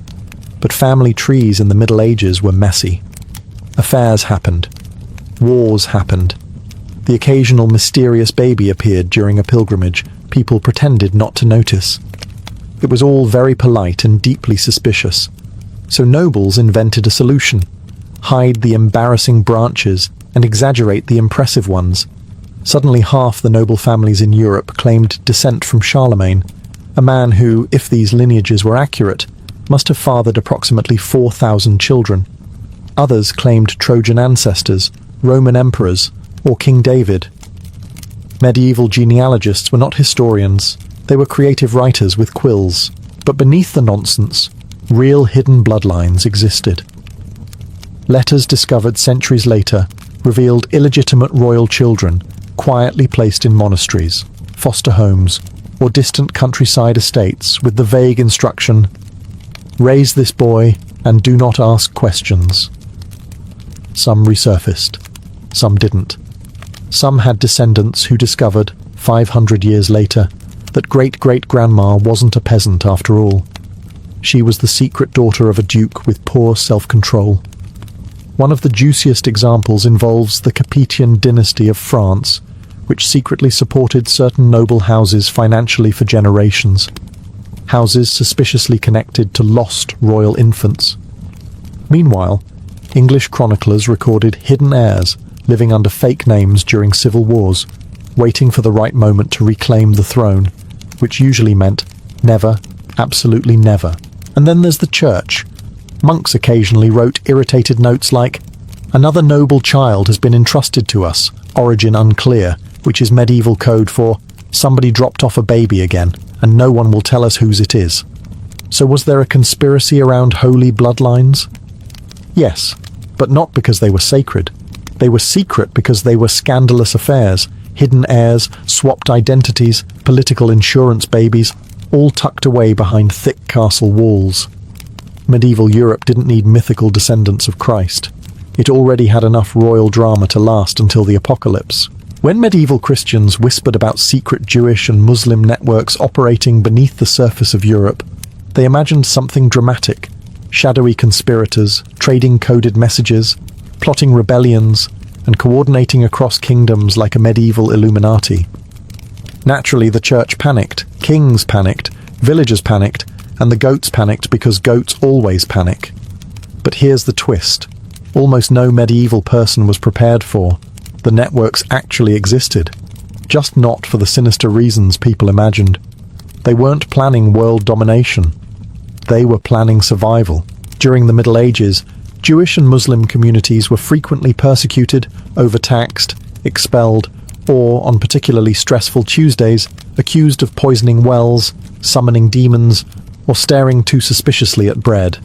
But family trees in the Middle Ages were messy. Affairs happened. Wars happened. The occasional mysterious baby appeared during a pilgrimage. People pretended not to notice. It was all very polite and deeply suspicious. So nobles invented a solution. Hide the embarrassing branches and exaggerate the impressive ones. Suddenly half the noble families in Europe claimed descent from Charlemagne, a man who, if these lineages were accurate, must have fathered approximately 4,000 children. Others claimed Trojan ancestors, Roman emperors, or King David. Medieval genealogists were not historians. They were creative writers with quills. But beneath the nonsense, real hidden bloodlines existed. Letters discovered centuries later revealed illegitimate royal children quietly placed in monasteries, foster homes, or distant countryside estates with the vague instruction, "Raise this boy and do not ask questions." Some resurfaced, some didn't. Some had descendants who discovered, 500 years later, that great-great-grandma wasn't a peasant after all. She was the secret daughter of a duke with poor self-control. One of the juiciest examples involves the Capetian dynasty of France, which secretly supported certain noble houses financially for generations. Houses suspiciously connected to lost royal infants. Meanwhile, English chroniclers recorded hidden heirs living under fake names during civil wars, waiting for the right moment to reclaim the throne, which usually meant never, absolutely never. And then there's the church. Monks occasionally wrote irritated notes like, "Another noble child has been entrusted to us, origin unclear," which is medieval code for somebody dropped off a baby again, and no one will tell us whose it is. So was there a conspiracy around holy bloodlines? Yes, but not because they were sacred. They were secret because they were scandalous affairs, hidden heirs, swapped identities, political insurance babies, all tucked away behind thick castle walls. Medieval Europe didn't need mythical descendants of Christ. It already had enough royal drama to last until the apocalypse. When medieval Christians whispered about secret Jewish and Muslim networks operating beneath the surface of Europe, they imagined something dramatic: shadowy conspirators, trading coded messages, plotting rebellions, and coordinating across kingdoms like a medieval Illuminati. Naturally, the church panicked, kings panicked, villagers panicked, and the goats panicked because goats always panic. But here's the twist. Almost no medieval person was prepared for. The networks actually existed, just not for the sinister reasons people imagined. They weren't planning world domination. They were planning survival. During the Middle Ages, Jewish and Muslim communities were frequently persecuted, overtaxed, expelled, or, on particularly stressful Tuesdays, accused of poisoning wells, summoning demons, or staring too suspiciously at bread.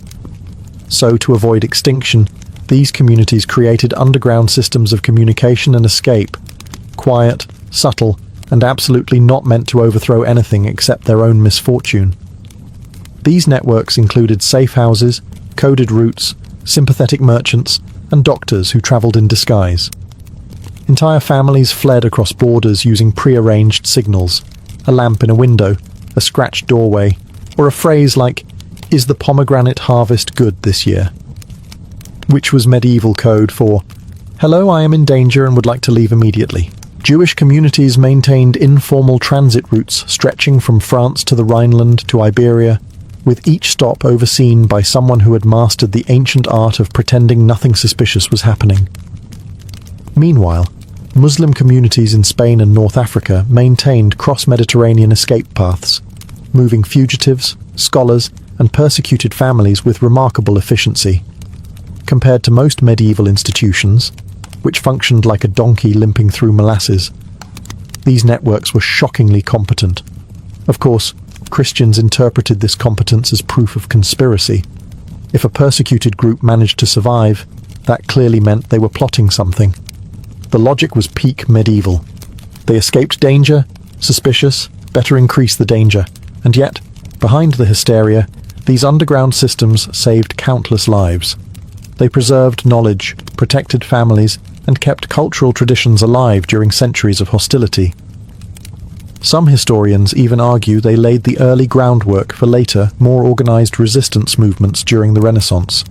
So, to avoid extinction, these communities created underground systems of communication and escape, quiet, subtle, and absolutely not meant to overthrow anything except their own misfortune. These networks included safe houses, coded routes, sympathetic merchants, and doctors who travelled in disguise. Entire families fled across borders using pre-arranged signals, a lamp in a window, a scratched doorway, or a phrase like, "Is the pomegranate harvest good this year?" which was medieval code for, "Hello, I am in danger and would like to leave immediately." Jewish communities maintained informal transit routes stretching from France to the Rhineland to Iberia, with each stop overseen by someone who had mastered the ancient art of pretending nothing suspicious was happening. Meanwhile, Muslim communities in Spain and North Africa maintained cross-Mediterranean escape paths, moving fugitives, scholars, and persecuted families with remarkable efficiency. Compared to most medieval institutions, which functioned like a donkey limping through molasses, these networks were shockingly competent. Of course, Christians interpreted this competence as proof of conspiracy. If a persecuted group managed to survive, that clearly meant they were plotting something. The logic was peak medieval. They escaped danger, suspicious, better increase the danger, and yet, behind the hysteria, these underground systems saved countless lives. They preserved knowledge, protected families, and kept cultural traditions alive during centuries of hostility. Some historians even argue they laid the early groundwork for later, more organized resistance movements during the Renaissance.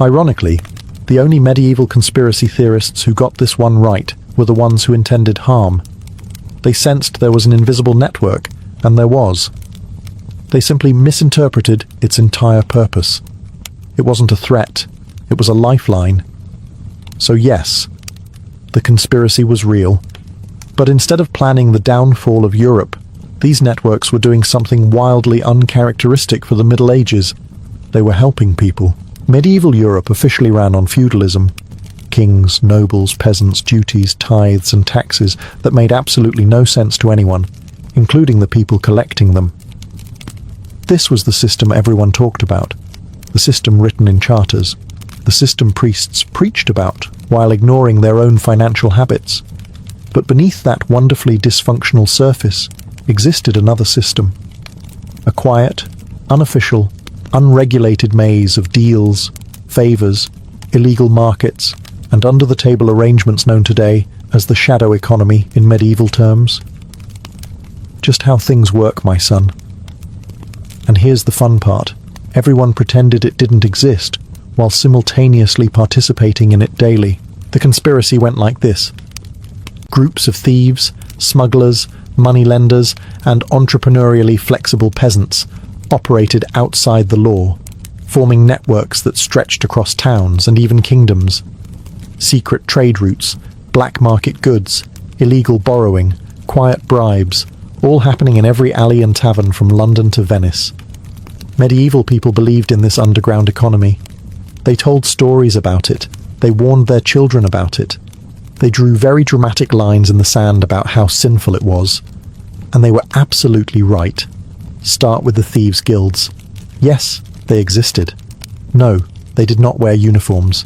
Ironically, the only medieval conspiracy theorists who got this one right were the ones who intended harm. They sensed there was an invisible network, and there was. They simply misinterpreted its entire purpose. It wasn't a threat, it was a lifeline. So yes, the conspiracy was real. But instead of planning the downfall of Europe, these networks were doing something wildly uncharacteristic for the Middle Ages. They were helping people. Medieval Europe officially ran on feudalism. Kings, nobles, peasants, duties, tithes, and taxes that made absolutely no sense to anyone, including the people collecting them. This was the system everyone talked about, the system written in charters, the system priests preached about while ignoring their own financial habits. But beneath that wonderfully dysfunctional surface existed another system. A quiet, unofficial, unregulated maze of deals, favors, illegal markets, and under-the-table arrangements known today as the shadow economy in medieval terms. Just how things work, my son. And here's the fun part. Everyone pretended it didn't exist, while simultaneously participating in it daily. The conspiracy went like this. Groups of thieves, smugglers, moneylenders, and entrepreneurially flexible peasants operated outside the law, forming networks that stretched across towns and even kingdoms. Secret trade routes, black market goods, illegal borrowing, quiet bribes, all happening in every alley and tavern from London to Venice. Medieval people believed in this underground economy. They told stories about it. They warned their children about it. They drew very dramatic lines in the sand about how sinful it was. And they were absolutely right. Start with the thieves' guilds. Yes, they existed. No, they did not wear uniforms.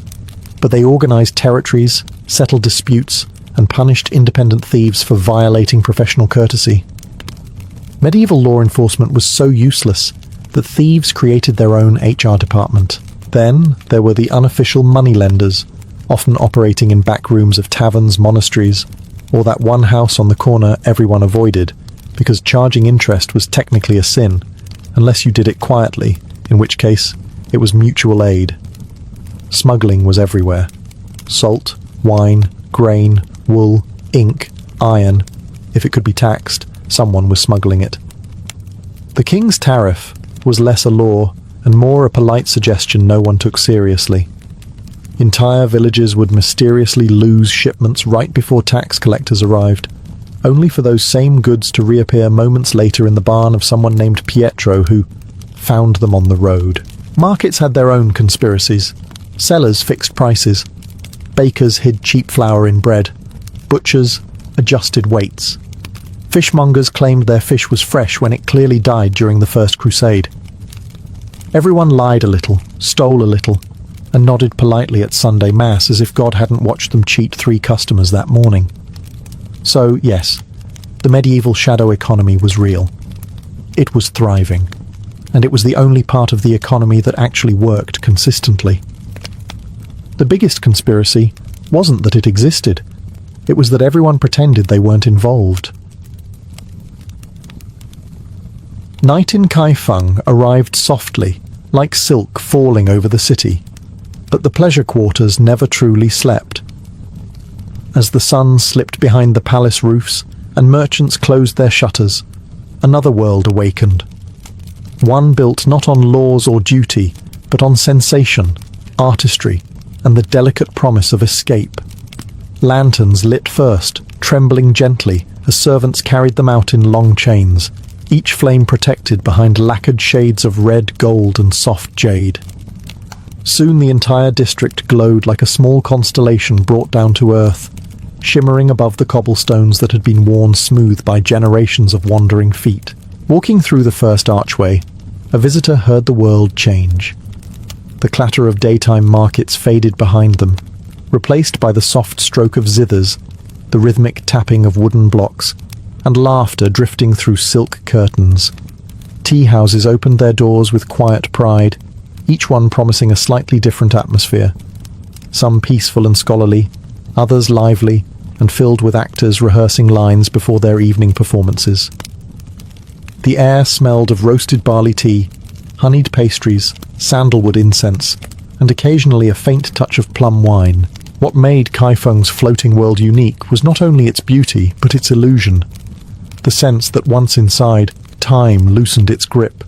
But they organized territories, settled disputes, and punished independent thieves for violating professional courtesy. Medieval law enforcement was so useless that thieves created their own HR department. Then there were the unofficial moneylenders, often operating in back rooms of taverns, monasteries, or that one house on the corner everyone avoided, because charging interest was technically a sin, unless you did it quietly, in which case it was mutual aid. Smuggling was everywhere. Salt, wine, grain, wool, ink, iron. If it could be taxed, someone was smuggling it. The king's tariff was less a law and more a polite suggestion no one took seriously. Entire villages would mysteriously lose shipments right before tax collectors arrived, only for those same goods to reappear moments later in the barn of someone named Pietro who, found them on the road. Markets had their own conspiracies. Sellers fixed prices. Bakers hid cheap flour in bread. Butchers adjusted weights. Fishmongers claimed their fish was fresh when it clearly died during the First Crusade. Everyone lied a little, stole a little, and nodded politely at Sunday Mass as if God hadn't watched them cheat 3 customers that morning. So, yes, the medieval shadow economy was real. It was thriving, and it was the only part of the economy that actually worked consistently. The biggest conspiracy wasn't that it existed. It was that everyone pretended they weren't involved. Night in Kaifeng arrived softly, like silk falling over the city, but the pleasure quarters never truly slept. As the sun slipped behind the palace roofs and merchants closed their shutters, another world awakened. One built not on laws or duty, but on sensation, artistry, and the delicate promise of escape. Lanterns lit first, trembling gently as servants carried them out in long chains, each flame protected behind lacquered shades of red, gold, and soft jade. Soon the entire district glowed like a small constellation brought down to earth, shimmering above the cobblestones that had been worn smooth by generations of wandering feet. Walking through the first archway, a visitor heard the world change. The clatter of daytime markets faded behind them, replaced by the soft stroke of zithers, the rhythmic tapping of wooden blocks, and laughter drifting through silk curtains. Tea houses opened their doors with quiet pride, each one promising a slightly different atmosphere. Some peaceful and scholarly, others lively and filled with actors rehearsing lines before their evening performances. The air smelled of roasted barley tea, honeyed pastries, sandalwood incense, and occasionally a faint touch of plum wine. What made Kaifeng's floating world unique was not only its beauty, but its illusion. The sense that once inside, time loosened its grip.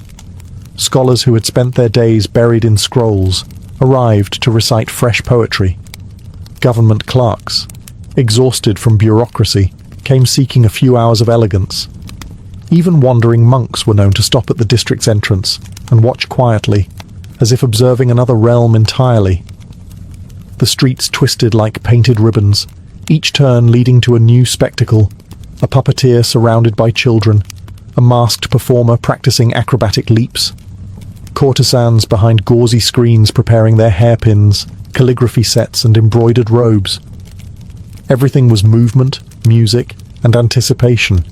Scholars who had spent their days buried in scrolls arrived to recite fresh poetry. Government clerks, exhausted from bureaucracy, came seeking a few hours of elegance. Even wandering monks were known to stop at the district's entrance and watch quietly, as if observing another realm entirely. The streets twisted like painted ribbons, each turn leading to a new spectacle, a puppeteer surrounded by children, a masked performer practicing acrobatic leaps, courtesans behind gauzy screens preparing their hairpins, calligraphy sets and embroidered robes. Everything was movement, music, and anticipation,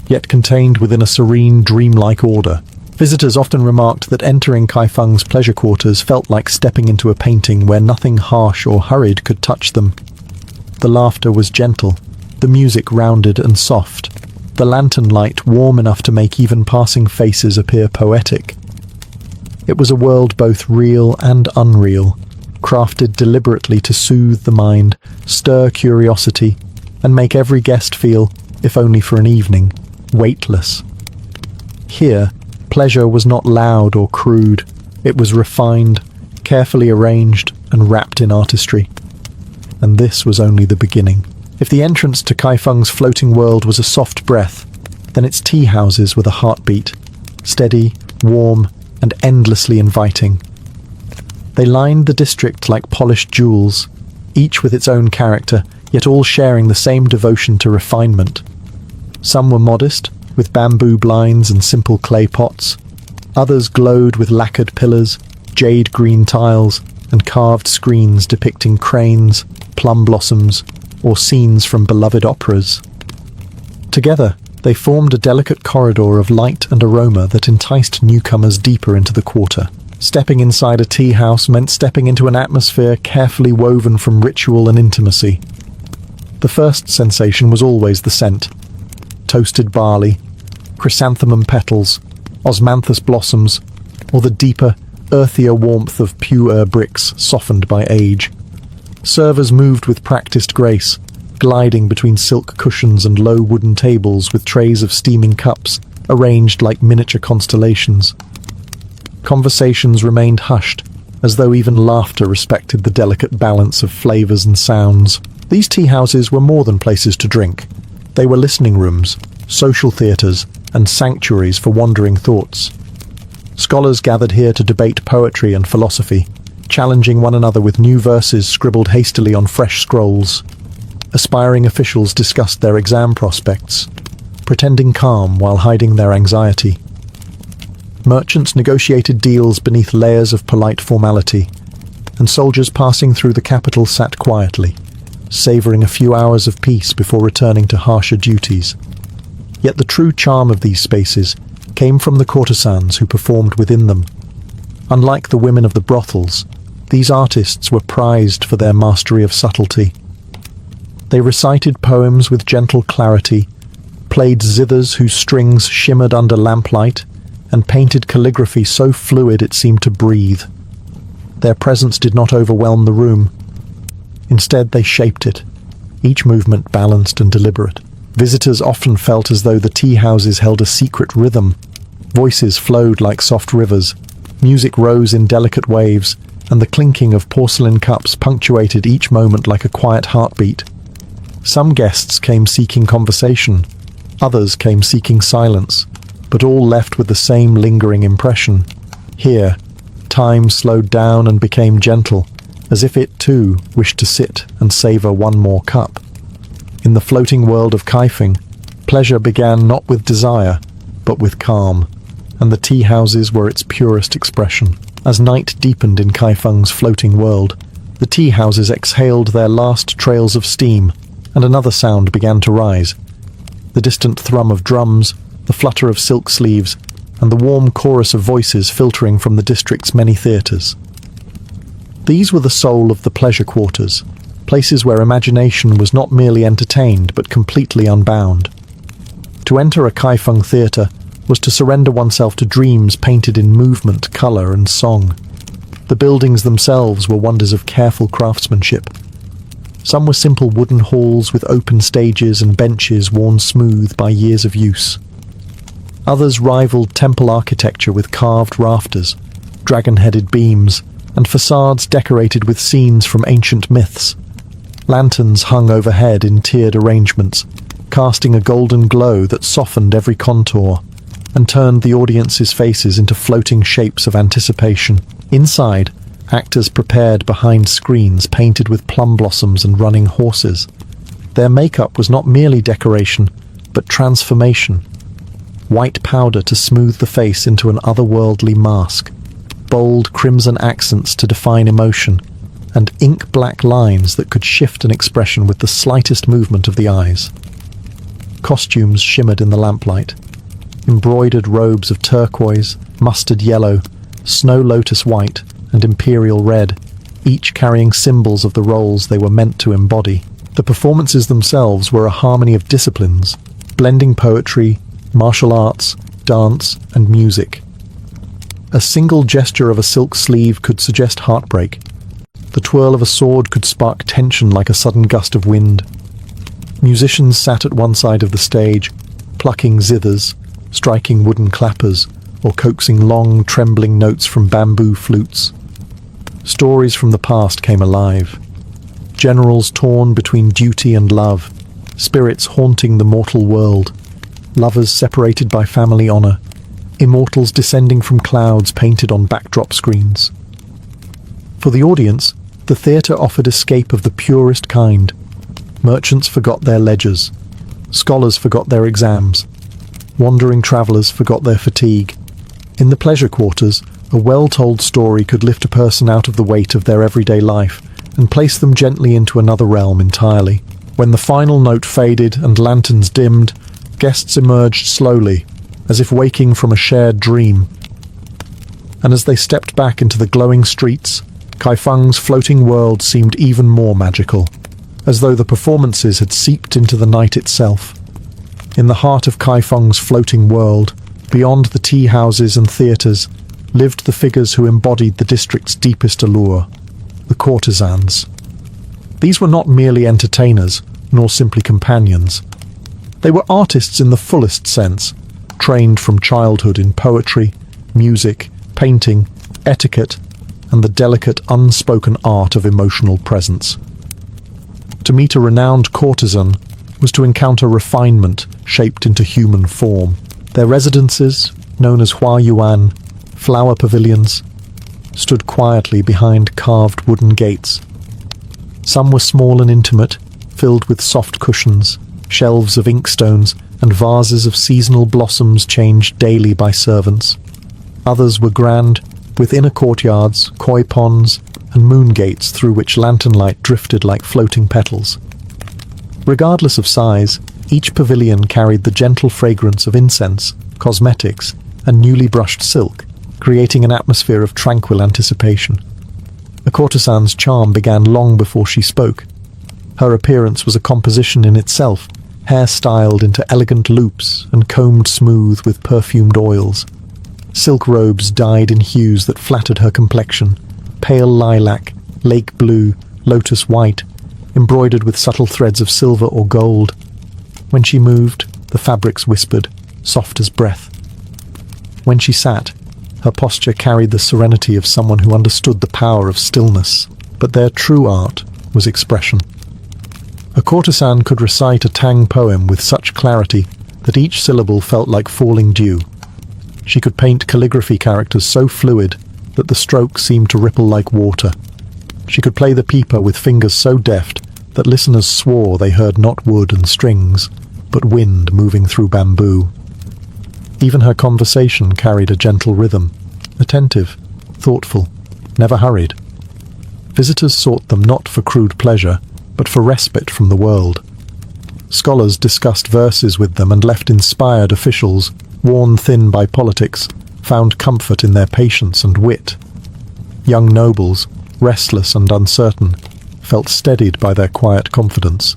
yet contained within a serene, dreamlike order. Visitors often remarked that entering Kaifeng's pleasure quarters felt like stepping into a painting where nothing harsh or hurried could touch them. The laughter was gentle, the music rounded and soft, the lantern light warm enough to make even passing faces appear poetic. It was a world both real and unreal, crafted deliberately to soothe the mind, stir curiosity, and make every guest feel, if only for an evening, weightless. Here, pleasure was not loud or crude. It was refined, carefully arranged, and wrapped in artistry. And this was only the beginning. If the entrance to Kaifeng's floating world was a soft breath, then its tea houses were the heartbeat, steady, warm, and endlessly inviting. They lined the district like polished jewels, each with its own character, yet all sharing the same devotion to refinement. Some were modest, with bamboo blinds and simple clay pots. Others glowed with lacquered pillars, jade green tiles, and carved screens depicting cranes, plum blossoms, or scenes from beloved operas. Together, they formed a delicate corridor of light and aroma that enticed newcomers deeper into the quarter. Stepping inside a tea house meant stepping into an atmosphere carefully woven from ritual and intimacy. The first sensation was always the scent. Toasted barley, chrysanthemum petals, osmanthus blossoms, or the deeper, earthier warmth of pure bricks softened by age. Servers moved with practiced grace, gliding between silk cushions and low wooden tables with trays of steaming cups, arranged like miniature constellations. Conversations remained hushed, as though even laughter respected the delicate balance of flavors and sounds. These tea houses were more than places to drink. They were listening rooms, social theaters, and sanctuaries for wandering thoughts. Scholars gathered here to debate poetry and philosophy, challenging one another with new verses scribbled hastily on fresh scrolls. Aspiring officials discussed their exam prospects, pretending calm while hiding their anxiety. Merchants negotiated deals beneath layers of polite formality, and soldiers passing through the capital sat quietly, savouring a few hours of peace before returning to harsher duties. Yet the true charm of these spaces came from the courtesans who performed within them. Unlike the women of the brothels, these artists were prized for their mastery of subtlety. They recited poems with gentle clarity, played zithers whose strings shimmered under lamplight, and painted calligraphy so fluid it seemed to breathe. Their presence did not overwhelm the room. Instead, they shaped it, each movement balanced and deliberate. Visitors often felt as though the tea houses held a secret rhythm. Voices flowed like soft rivers, music rose in delicate waves, and the clinking of porcelain cups punctuated each moment like a quiet heartbeat. Some guests came seeking conversation, others came seeking silence, but all left with the same lingering impression. Here, time slowed down and became gentle, as if it too wished to sit and savour one more cup. In the floating world of Kaifeng, pleasure began not with desire, but with calm, and the tea houses were its purest expression. As night deepened in Kaifeng's floating world, the tea houses exhaled their last trails of steam, and another sound began to rise. The distant thrum of drums, the flutter of silk sleeves, and the warm chorus of voices filtering from the district's many theatres. These were the soul of the pleasure quarters, places where imagination was not merely entertained but completely unbound. To enter a Kaifeng theatre was to surrender oneself to dreams painted in movement, colour and song. The buildings themselves were wonders of careful craftsmanship. Some were simple wooden halls with open stages and benches worn smooth by years of use. Others rivaled temple architecture with carved rafters, dragon-headed beams, and facades decorated with scenes from ancient myths. Lanterns hung overhead in tiered arrangements, casting a golden glow that softened every contour and turned the audience's faces into floating shapes of anticipation. Inside, actors prepared behind screens painted with plum blossoms and running horses. Their makeup was not merely decoration, but transformation. White powder to smooth the face into an otherworldly mask, bold crimson accents to define emotion, and ink-black lines that could shift an expression with the slightest movement of the eyes. Costumes shimmered in the lamplight. Embroidered robes of turquoise, mustard yellow, snow lotus white, and imperial red, each carrying symbols of the roles they were meant to embody. The performances themselves were a harmony of disciplines, blending poetry, martial arts, dance, and music. A single gesture of a silk sleeve could suggest heartbreak. The twirl of a sword could spark tension like a sudden gust of wind. Musicians sat at one side of the stage, plucking zithers, striking wooden clappers, or coaxing long, trembling notes from bamboo flutes. Stories from the past came alive. Generals torn between duty and love, spirits haunting the mortal world, lovers separated by family honour, immortals descending from clouds painted on backdrop screens. For the audience, the theatre offered escape of the purest kind. Merchants forgot their ledgers. Scholars forgot their exams. Wandering travellers forgot their fatigue. In the pleasure quarters, a well-told story could lift a person out of the weight of their everyday life and place them gently into another realm entirely. When the final note faded and lanterns dimmed, guests emerged slowly, as if waking from a shared dream. And as they stepped back into the glowing streets, Kaifeng's floating world seemed even more magical, as though the performances had seeped into the night itself. In the heart of Kaifeng's floating world, beyond the tea houses and theatres, lived the figures who embodied the district's deepest allure, the courtesans. These were not merely entertainers, nor simply companions. They were artists in the fullest sense, trained from childhood in poetry, music, painting, etiquette, and the delicate, unspoken art of emotional presence. To meet a renowned courtesan was to encounter refinement shaped into human form. Their residences, known as Hua Yuan, flower pavilions, stood quietly behind carved wooden gates. Some were small and intimate, filled with soft cushions, shelves of inkstones, and vases of seasonal blossoms changed daily by servants. Others were grand, with inner courtyards, koi ponds, and moon gates through which lantern light drifted like floating petals. Regardless of size, each pavilion carried the gentle fragrance of incense, cosmetics, and newly brushed silk, creating an atmosphere of tranquil anticipation. A courtesan's charm began long before she spoke. Her appearance was a composition in itself, hair styled into elegant loops and combed smooth with perfumed oils. Silk robes dyed in hues that flattered her complexion, pale lilac, lake blue, lotus white, embroidered with subtle threads of silver or gold. When she moved, the fabrics whispered, soft as breath. When she sat, her posture carried the serenity of someone who understood the power of stillness, but their true art was expression. A courtesan could recite a Tang poem with such clarity that each syllable felt like falling dew. She could paint calligraphy characters so fluid that the strokes seemed to ripple like water. She could play the pipa with fingers so deft that listeners swore they heard not wood and strings, but wind moving through bamboo. Even her conversation carried a gentle rhythm, attentive, thoughtful, never hurried. Visitors sought them not for crude pleasure, but for respite from the world. Scholars discussed verses with them and left inspired officials, worn thin by politics, found comfort in their patience and wit. Young nobles, restless and uncertain, felt steadied by their quiet confidence.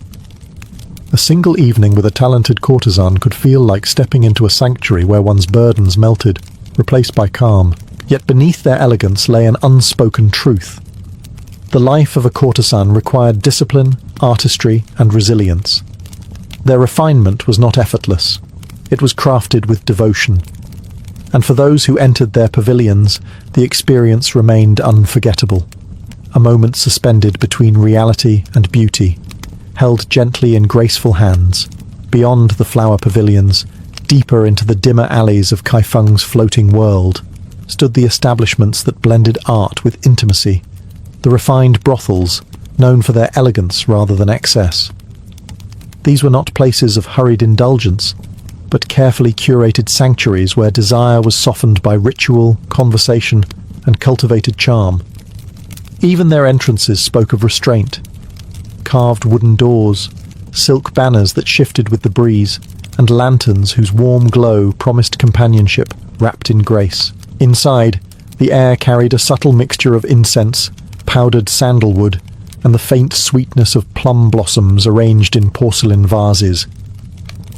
A single evening with a talented courtesan could feel like stepping into a sanctuary where one's burdens melted, replaced by calm. Yet beneath their elegance lay an unspoken truth. The life of a courtesan required discipline, artistry, and resilience. Their refinement was not effortless. It was crafted with devotion. And for those who entered their pavilions, the experience remained unforgettable. A moment suspended between reality and beauty, held gently in graceful hands, beyond the flower pavilions, deeper into the dimmer alleys of Kaifeng's floating world, stood the establishments that blended art with intimacy, the refined brothels, known for their elegance rather than excess. These were not places of hurried indulgence, but carefully curated sanctuaries where desire was softened by ritual, conversation, and cultivated charm. Even their entrances spoke of restraint. Carved wooden doors, silk banners that shifted with the breeze, and lanterns whose warm glow promised companionship wrapped in grace. Inside, the air carried a subtle mixture of incense, powdered sandalwood, and the faint sweetness of plum blossoms arranged in porcelain vases.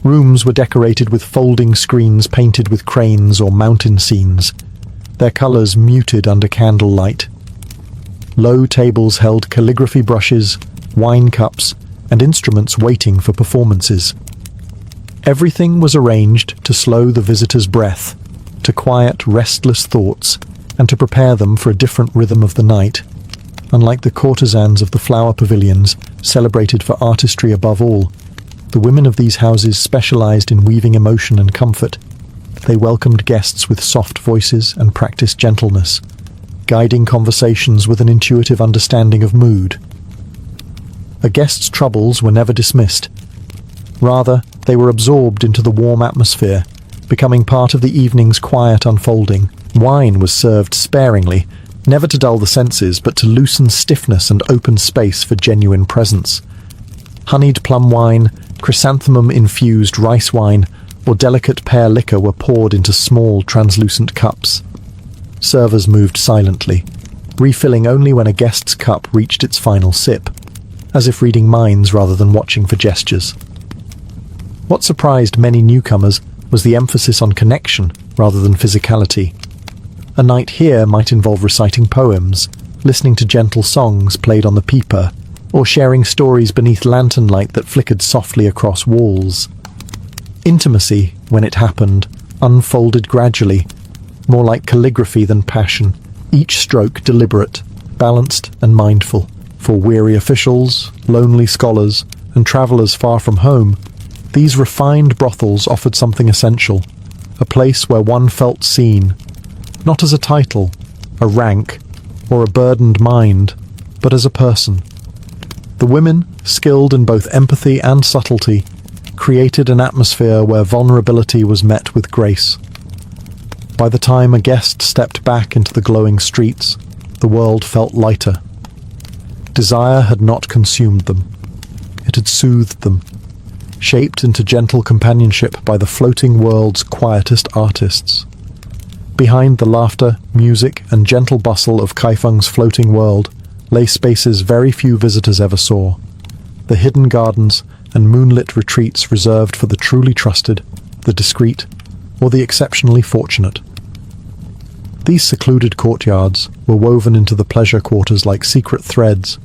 Rooms were decorated with folding screens painted with cranes or mountain scenes, their colours muted under candlelight. Low tables held calligraphy brushes, wine cups, and instruments waiting for performances. Everything was arranged to slow the visitor's breath, to quiet restless thoughts, and to prepare them for a different rhythm of the night. Unlike the courtesans of the flower pavilions, celebrated for artistry above all, the women of these houses specialized in weaving emotion and comfort. They welcomed guests with soft voices and practiced gentleness, guiding conversations with an intuitive understanding of mood. A guest's troubles were never dismissed. Rather, they were absorbed into the warm atmosphere, becoming part of the evening's quiet unfolding. Wine was served sparingly, never to dull the senses, but to loosen stiffness and open space for genuine presence. Honeyed plum wine, chrysanthemum-infused rice wine, or delicate pear liquor were poured into small, translucent cups. Servers moved silently, refilling only when a guest's cup reached its final sip, as if reading minds rather than watching for gestures. What surprised many newcomers was the emphasis on connection rather than physicality. A night here might involve reciting poems, listening to gentle songs played on the pipa, or sharing stories beneath lantern light that flickered softly across walls. Intimacy, when it happened, unfolded gradually, more like calligraphy than passion, each stroke deliberate, balanced and mindful. For weary officials, lonely scholars, and travellers far from home, these refined brothels offered something essential, a place where one felt seen, not as a title, a rank, or a burdened mind, but as a person. The women, skilled in both empathy and subtlety, created an atmosphere where vulnerability was met with grace. By the time a guest stepped back into the glowing streets, the world felt lighter. Desire had not consumed them. It had soothed them, shaped into gentle companionship by the floating world's quietest artists. Behind the laughter, music, and gentle bustle of Kaifeng's floating world lay spaces very few visitors ever saw, the hidden gardens and moonlit retreats reserved for the truly trusted, the discreet, or the exceptionally fortunate. These secluded courtyards were woven into the pleasure quarters like secret threads,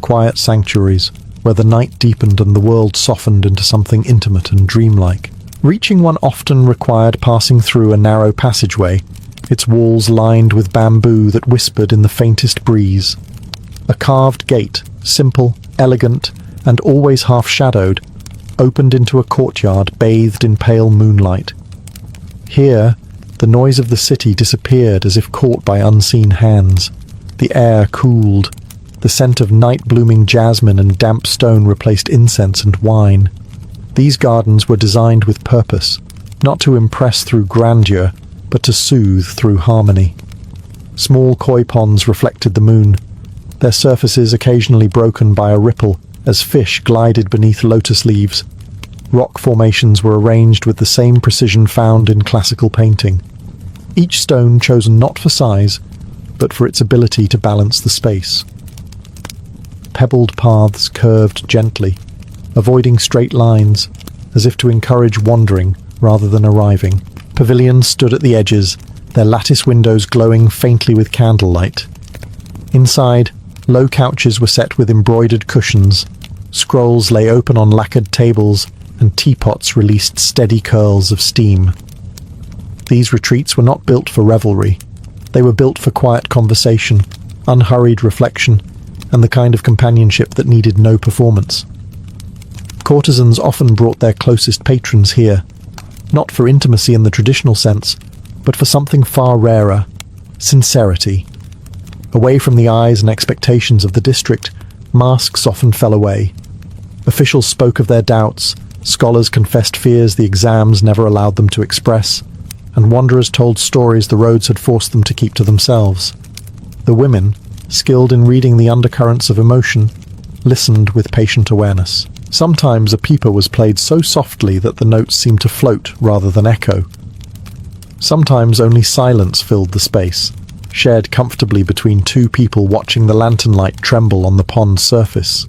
quiet sanctuaries where the night deepened and the world softened into something intimate and dreamlike. Reaching one often required passing through a narrow passageway, its walls lined with bamboo that whispered in the faintest breeze. A carved gate, simple, elegant, and always half-shadowed, opened into a courtyard bathed in pale moonlight. Here, the noise of the city disappeared as if caught by unseen hands. The air cooled. The scent of night-blooming jasmine and damp stone replaced incense and wine. These gardens were designed with purpose, not to impress through grandeur, but to soothe through harmony. Small koi ponds reflected the moon, their surfaces occasionally broken by a ripple as fish glided beneath lotus leaves. Rock formations were arranged with the same precision found in classical painting. Each stone chosen not for size, but for its ability to balance the space. Pebbled paths curved gently, avoiding straight lines, as if to encourage wandering rather than arriving. Pavilions stood at the edges, their lattice windows glowing faintly with candlelight. Inside, low couches were set with embroidered cushions, scrolls lay open on lacquered tables, and teapots released steady curls of steam. These retreats were not built for revelry. They were built for quiet conversation, unhurried reflection, and the kind of companionship that needed no performance. Courtesans often brought their closest patrons here, not for intimacy in the traditional sense, but for something far rarer, sincerity. Away from the eyes and expectations of the district, masks often fell away. Officials spoke of their doubts, scholars confessed fears the exams never allowed them to express, and wanderers told stories the roads had forced them to keep to themselves. The women, skilled in reading the undercurrents of emotion, listened with patient awareness. Sometimes a peeper was played so softly that the notes seemed to float rather than echo. Sometimes only silence filled the space, shared comfortably between two people watching the lantern light tremble on the pond's surface.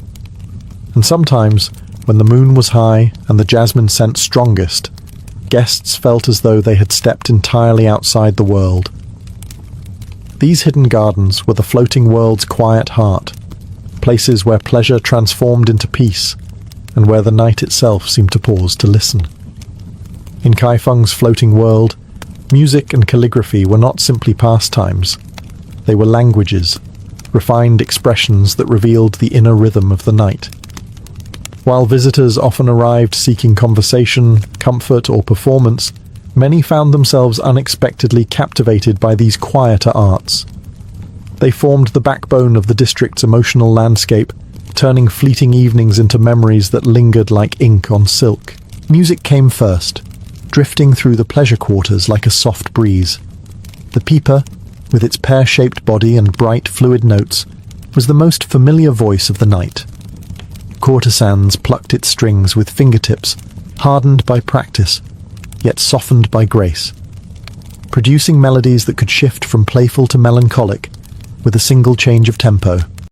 And sometimes, when the moon was high and the jasmine scent strongest, guests felt as though they had stepped entirely outside the world. These hidden gardens were the floating world's quiet heart, places where pleasure transformed into peace, and where the night itself seemed to pause to listen. In Kaifeng's floating world, music and calligraphy were not simply pastimes. They were languages, refined expressions that revealed the inner rhythm of the night. While visitors often arrived seeking conversation, comfort, or performance, many found themselves unexpectedly captivated by these quieter arts. They formed the backbone of the district's emotional landscape, turning fleeting evenings into memories that lingered like ink on silk. Music came first, drifting through the pleasure quarters like a soft breeze. The pipa, with its pear-shaped body and bright, fluid notes, was the most familiar voice of the night. Courtesans plucked its strings with fingertips, hardened by practice, yet softened by grace, producing melodies that could shift from playful to melancholic with a single change of tempo.